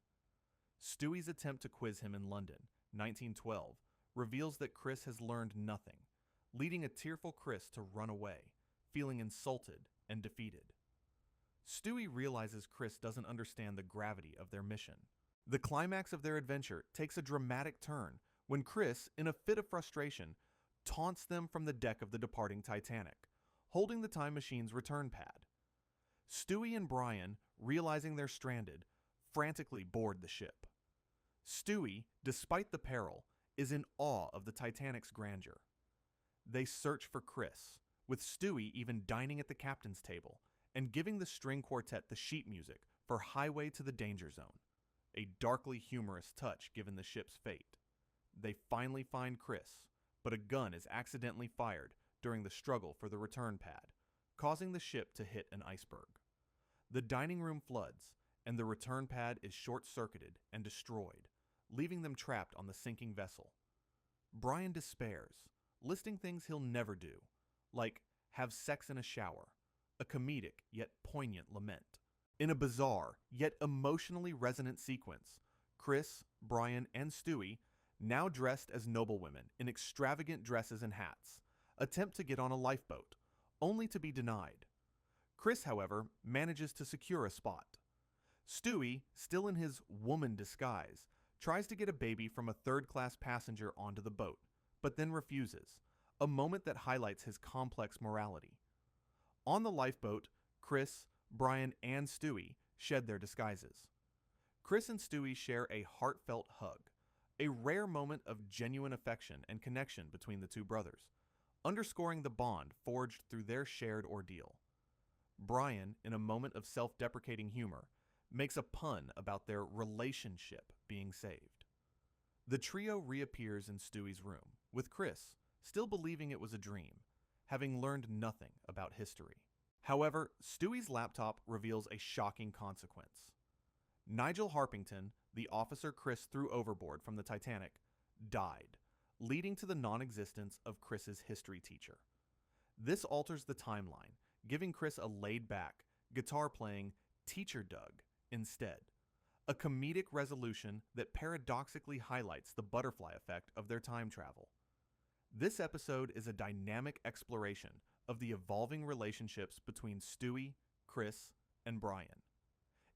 Stewie's attempt to quiz him in London, 1912, reveals that Chris has learned nothing, leading a tearful Chris to run away, feeling insulted and defeated. Stewie realizes Chris doesn't understand the gravity of their mission. The climax of their adventure takes a dramatic turn when Chris, in a fit of frustration, taunts them from the deck of the departing Titanic, holding the time machine's return pad. Stewie and Brian, realizing they're stranded, frantically board the ship. Stewie, despite the peril, is in awe of the Titanic's grandeur. They search for Chris, with Stewie even dining at the captain's table and giving the string quartet the sheet music for Highway to the Danger Zone. a darkly humorous touch given the ship's fate. They finally find Chris, but a gun is accidentally fired during the struggle for the return pad, causing the ship to hit an iceberg. The dining room floods, and the return pad is short-circuited and destroyed, leaving them trapped on the sinking vessel. Brian despairs, listing things he'll never do, like have sex in a shower, a comedic yet poignant lament. In a bizarre yet emotionally resonant sequence, Chris, Brian, and Stewie, now dressed as noblewomen in extravagant dresses and hats, attempt to get on a lifeboat, only to be denied. Chris, however, manages to secure a spot. Stewie, still in his woman disguise, tries to get a baby from a third-class passenger onto the boat, but then refuses, a moment that highlights his complex morality. On the lifeboat, Chris, Brian, and Stewie shed their disguises. Chris and Stewie share a heartfelt hug, a rare moment of genuine affection and connection between the two brothers, underscoring the bond forged through their shared ordeal. Brian, in a moment of self-deprecating humor, makes a pun about their relationship being saved. The trio reappears in Stewie's room, with Chris still believing it was a dream, having learned nothing about history. However, Stewie's laptop reveals a shocking consequence. Nigel Harpington, the officer Chris threw overboard from the Titanic, died, leading to the non-existence of Chris's history teacher. This alters the timeline, giving Chris a laid-back, guitar-playing Teacher Doug instead, a comedic resolution that paradoxically highlights the butterfly effect of their time travel. This episode is a dynamic exploration of the evolving relationships between Stewie, Chris, and Brian.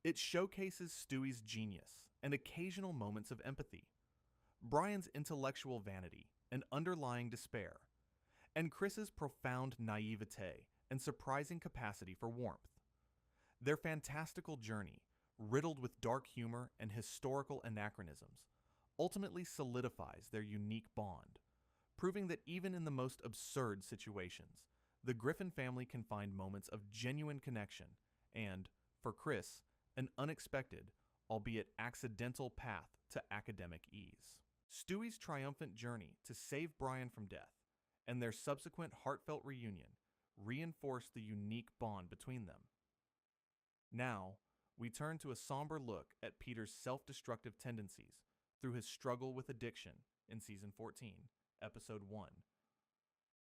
It showcases Stewie's genius and occasional moments of empathy, Brian's intellectual vanity and underlying despair, and Chris's profound naivete and surprising capacity for warmth. Their fantastical journey, riddled with dark humor and historical anachronisms, ultimately solidifies their unique bond, proving that even in the most absurd situations, the Griffin family can find moments of genuine connection and, for Chris, an unexpected, albeit accidental path to academic ease. Stewie's triumphant journey to save Brian from death and their subsequent heartfelt reunion reinforce the unique bond between them. Now, we turn to a somber look at Peter's self-destructive tendencies through his struggle with addiction in Season 14, Episode 1.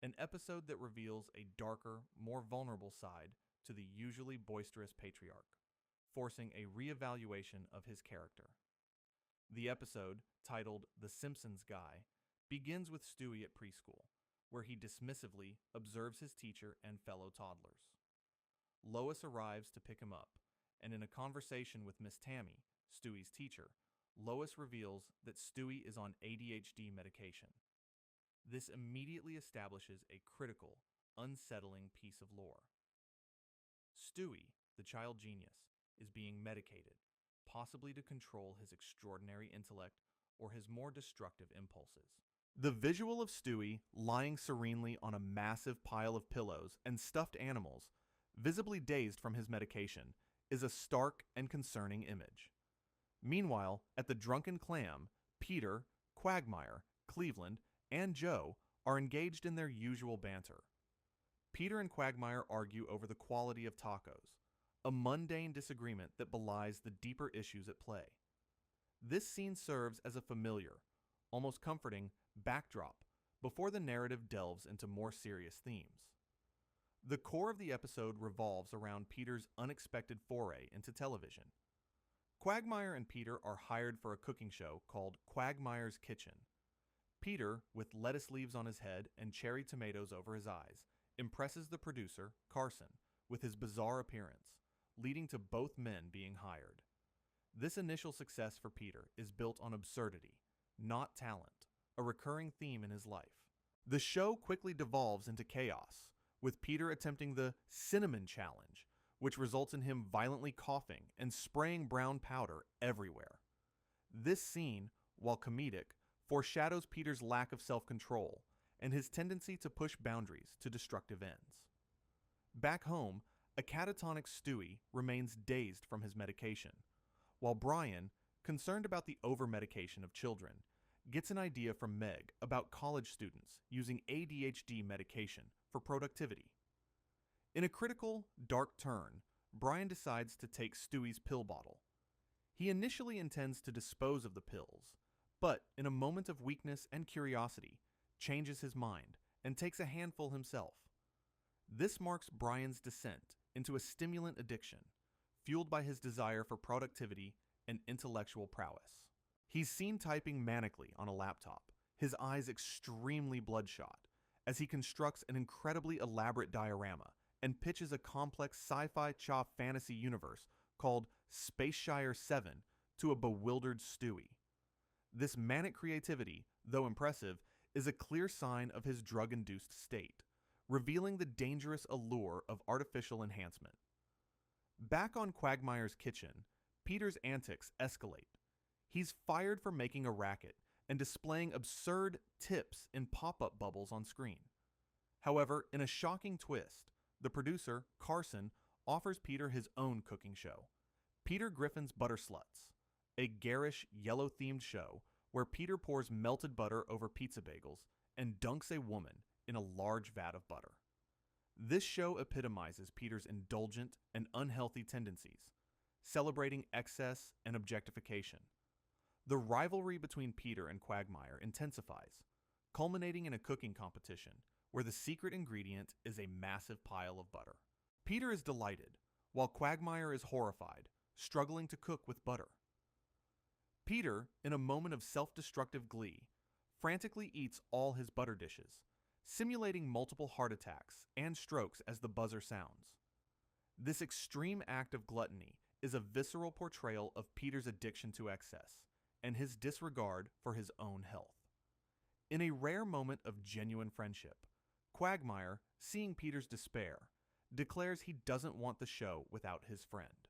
An episode that reveals a darker, more vulnerable side to the usually boisterous patriarch, forcing a reevaluation of his character. The episode, titled The Simpsons Guy, begins with Stewie at preschool, where he dismissively observes his teacher and fellow toddlers. Lois arrives to pick him up, and in a conversation with Miss Tammy, Stewie's teacher, Lois reveals that Stewie is on ADHD medication. This immediately establishes a critical, unsettling piece of lore. Stewie, the child genius, is being medicated, possibly to control his extraordinary intellect or his more destructive impulses. The visual of Stewie lying serenely on a massive pile of pillows and stuffed animals, visibly dazed from his medication, is a stark and concerning image. Meanwhile, at the Drunken Clam, Peter, Quagmire, Cleveland, and Joe are engaged in their usual banter. Peter and Quagmire argue over the quality of tacos, a mundane disagreement that belies the deeper issues at play. This scene serves as a familiar, almost comforting, backdrop before the narrative delves into more serious themes. The core of the episode revolves around Peter's unexpected foray into television. Quagmire and Peter are hired for a cooking show called Quagmire's Kitchen. Peter, with lettuce leaves on his head and cherry tomatoes over his eyes, impresses the producer, Carson, with his bizarre appearance, leading to both men being hired. This initial success for Peter is built on absurdity, not talent, a recurring theme in his life. The show quickly devolves into chaos, with Peter attempting the cinnamon challenge, which results in him violently coughing and spraying brown powder everywhere. This scene, while comedic, foreshadows Peter's lack of self-control and his tendency to push boundaries to destructive ends. Back home, a catatonic Stewie remains dazed from his medication, while Brian, concerned about the over-medication of children, gets an idea from Meg about college students using ADHD medication for productivity. In a critical, dark turn, Brian decides to take Stewie's pill bottle. He initially intends to dispose of the pills, but in a moment of weakness and curiosity, changes his mind and takes a handful himself. This marks Brian's descent into a stimulant addiction, fueled by his desire for productivity and intellectual prowess. He's seen typing manically on a laptop, his eyes extremely bloodshot, as he constructs an incredibly elaborate diorama and pitches a complex sci-fi cha fantasy universe called Spaceshire 7 to a bewildered Stewie. This manic creativity, though impressive, is a clear sign of his drug-induced state, revealing the dangerous allure of artificial enhancement. Back on Quagmire's kitchen, Peter's antics escalate. He's fired for making a racket and displaying absurd tips in pop-up bubbles on screen. However, in a shocking twist, the producer, Carson, offers Peter his own cooking show, Peter Griffin's Butter Sluts, a garish, yellow-themed show where Peter pours melted butter over pizza bagels and dunks a woman in a large vat of butter. This show epitomizes Peter's indulgent and unhealthy tendencies, celebrating excess and objectification. The rivalry between Peter and Quagmire intensifies, culminating in a cooking competition where the secret ingredient is a massive pile of butter. Peter is delighted, while Quagmire is horrified, struggling to cook with butter. Peter, in a moment of self-destructive glee, frantically eats all his butter dishes, simulating multiple heart attacks and strokes as the buzzer sounds. This extreme act of gluttony is a visceral portrayal of Peter's addiction to excess and his disregard for his own health. In a rare moment of genuine friendship, Quagmire, seeing Peter's despair, declares he doesn't want the show without his friend.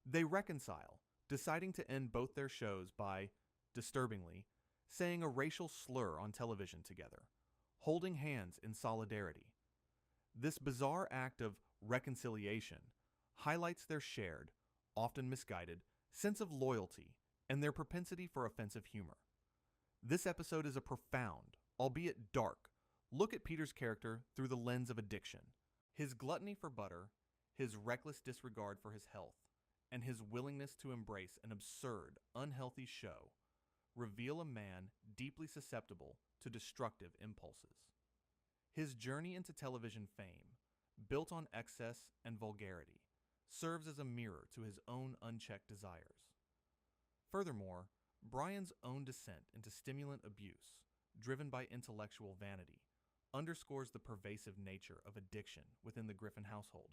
They reconcile, deciding to end both their shows by, disturbingly, saying a racial slur on television together, holding hands in solidarity. This bizarre act of reconciliation highlights their shared, often misguided, sense of loyalty and their propensity for offensive humor. This episode is a profound, albeit dark, look at Peter's character through the lens of addiction. His gluttony for butter, his reckless disregard for his health, and his willingness to embrace an absurd, unhealthy show reveal a man deeply susceptible to destructive impulses. His journey into television fame, built on excess and vulgarity, serves as a mirror to his own unchecked desires. Furthermore, Brian's own descent into stimulant abuse, driven by intellectual vanity, underscores the pervasive nature of addiction within the Griffin household,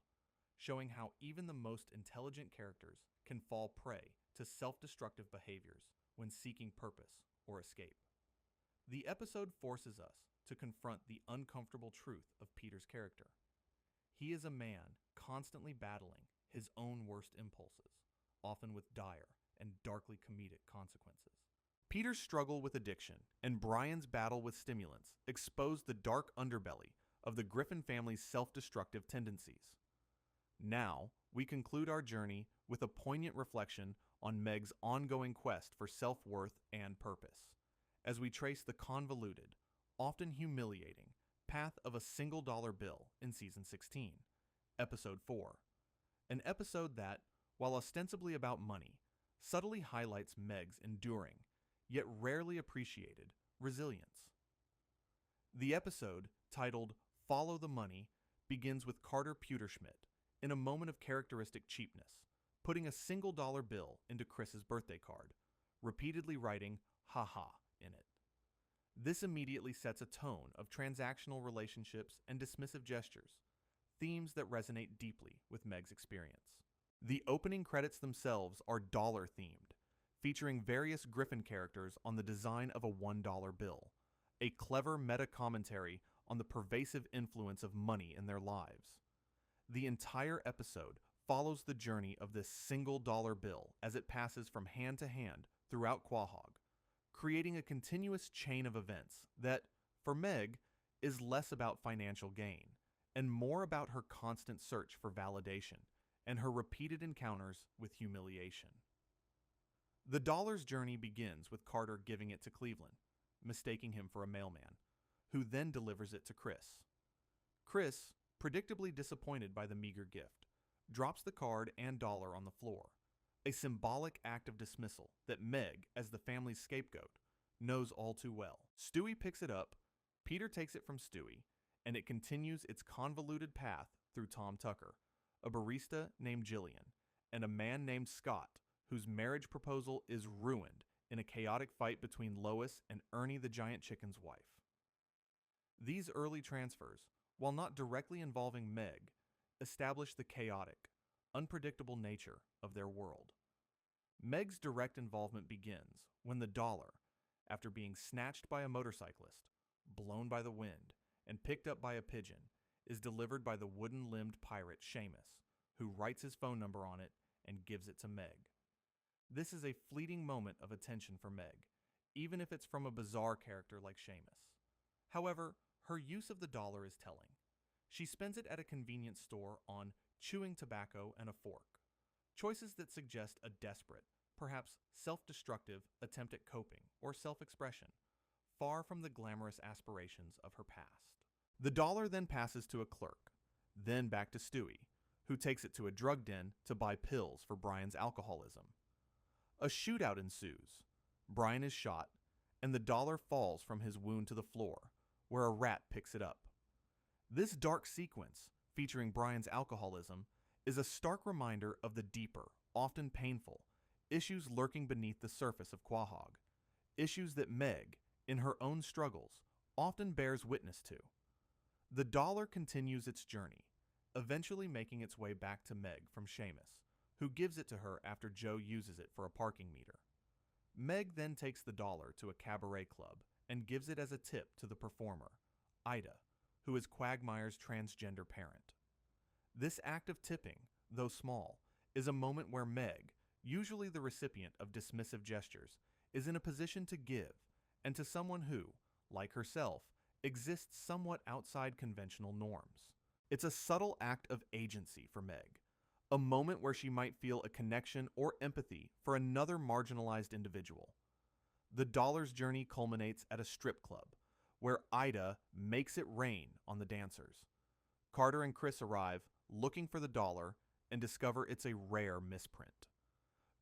showing how even the most intelligent characters can fall prey to self-destructive behaviors when seeking purpose or escape. The episode forces us to confront the uncomfortable truth of Peter's character. He is a man constantly battling his own worst impulses, often with dire and darkly comedic consequences. Peter's struggle with addiction and Brian's battle with stimulants expose the dark underbelly of the Griffin family's self-destructive tendencies. Now, we conclude our journey with a poignant reflection on Meg's ongoing quest for self-worth and purpose, as we trace the convoluted, often humiliating, path of a $1 bill in Season 16, Episode 4. An episode that, while ostensibly about money, subtly highlights Meg's enduring, yet rarely appreciated, resilience. The episode, titled Follow the Money, begins with Carter Pewterschmidt in a moment of characteristic cheapness, putting a $1 bill into Chris's birthday card, repeatedly writing "ha ha" in it. This immediately sets a tone of transactional relationships and dismissive gestures, themes that resonate deeply with Meg's experience. The opening credits themselves are dollar-themed, featuring various Griffin characters on the design of a $1 bill, a clever meta-commentary on the pervasive influence of money in their lives. The entire episode follows the journey of this $1 bill as it passes from hand to hand throughout Quahog, creating a continuous chain of events that, for Meg, is less about financial gain and more about her constant search for validation and her repeated encounters with humiliation. The dollar's journey begins with Carter giving it to Cleveland, mistaking him for a mailman, who then delivers it to Chris. Chris, predictably disappointed by the meager gift, drops the card and dollar on the floor, a symbolic act of dismissal that Meg, as the family's scapegoat, knows all too well. Stewie picks it up, Peter takes it from Stewie, and it continues its convoluted path through Tom Tucker, a barista named Jillian, and a man named Scott, whose marriage proposal is ruined in a chaotic fight between Lois and Ernie the giant chicken's wife. These early transfers, while not directly involving Meg, establish the chaotic, unpredictable nature of their world. Meg's direct involvement begins when the dollar, after being snatched by a motorcyclist, blown by the wind, and picked up by a pigeon, is delivered by the wooden-limbed pirate Seamus, who writes his phone number on it and gives it to Meg. This is a fleeting moment of attention for Meg, even if it's from a bizarre character like Seamus. However, her use of the dollar is telling. She spends it at a convenience store on chewing tobacco and a fork, choices that suggest a desperate, perhaps self-destructive attempt at coping or self-expression, far from the glamorous aspirations of her past. The dollar then passes to a clerk, then back to Stewie, who takes it to a drug den to buy pills for Brian's alcoholism. A shootout ensues. Brian is shot, and the dollar falls from his wound to the floor, where a rat picks it up. This dark sequence, featuring Brian's alcoholism, is a stark reminder of the deeper, often painful, issues lurking beneath the surface of Quahog, issues that Meg, in her own struggles, often bears witness to. The dollar continues its journey, eventually making its way back to Meg from Seamus, who gives it to her after Joe uses it for a parking meter. Meg then takes the dollar to a cabaret club and gives it as a tip to the performer, Ida, who is Quagmire's transgender parent. This act of tipping, though small, is a moment where Meg, usually the recipient of dismissive gestures, is in a position to give, and to someone who, like herself, exists somewhat outside conventional norms. It's a subtle act of agency for Meg, a moment where she might feel a connection or empathy for another marginalized individual. The dollar's journey culminates at a strip club, where Ida makes it rain on the dancers. Carter and Chris arrive, looking for the dollar, and discover it's a rare misprint.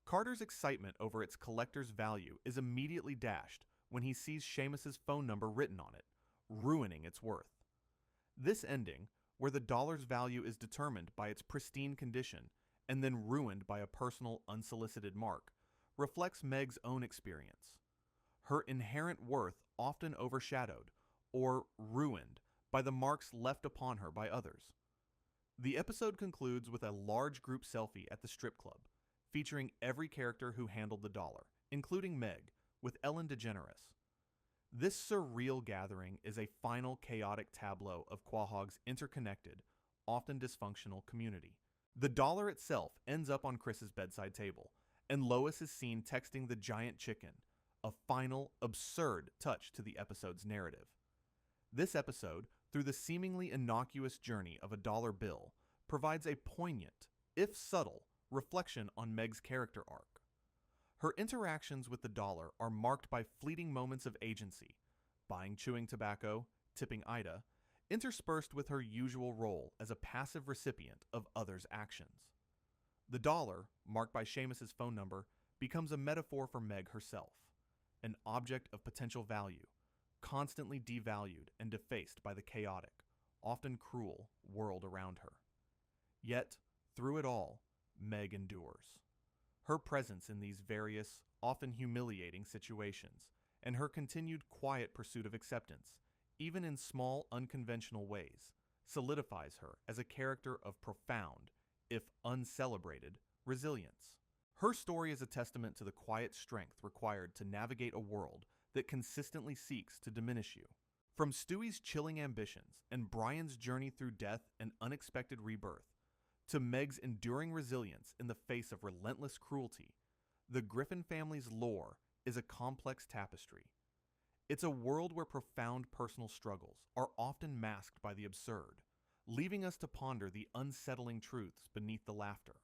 Carter's excitement over its collector's value is immediately dashed when he sees Seamus's phone number written on it, ruining its worth. This ending, where the dollar's value is determined by its pristine condition and then ruined by a personal unsolicited mark, reflects Meg's own experience. Her inherent worth often overshadowed or ruined by the marks left upon her by others. The episode concludes with a large group selfie at the strip club, featuring every character who handled the dollar, including Meg, with Ellen DeGeneres. This surreal gathering is a final chaotic tableau of Quahog's interconnected, often dysfunctional community. The dollar itself ends up on Chris's bedside table, and Lois is seen texting the giant chicken, a final, absurd touch to the episode's narrative. This episode, through the seemingly innocuous journey of a dollar bill, provides a poignant, if subtle, reflection on Meg's character arc. Her interactions with the dollar are marked by fleeting moments of agency, buying chewing tobacco, tipping Ida, interspersed with her usual role as a passive recipient of others' actions. The dollar, marked by Seamus's phone number, becomes a metaphor for Meg herself, an object of potential value, constantly devalued and defaced by the chaotic, often cruel, world around her. Yet, through it all, Meg endures. Her presence in these various, often humiliating situations, and her continued quiet pursuit of acceptance, even in small, unconventional ways, solidifies her as a character of profound, if uncelebrated, resilience. Her story is a testament to the quiet strength required to navigate a world that consistently seeks to diminish you. From Stewie's chilling ambitions and Brian's journey through death and unexpected rebirth, to Meg's enduring resilience in the face of relentless cruelty, the Griffin family's lore is a complex tapestry. It's a world where profound personal struggles are often masked by the absurd, leaving us to ponder the unsettling truths beneath the laughter.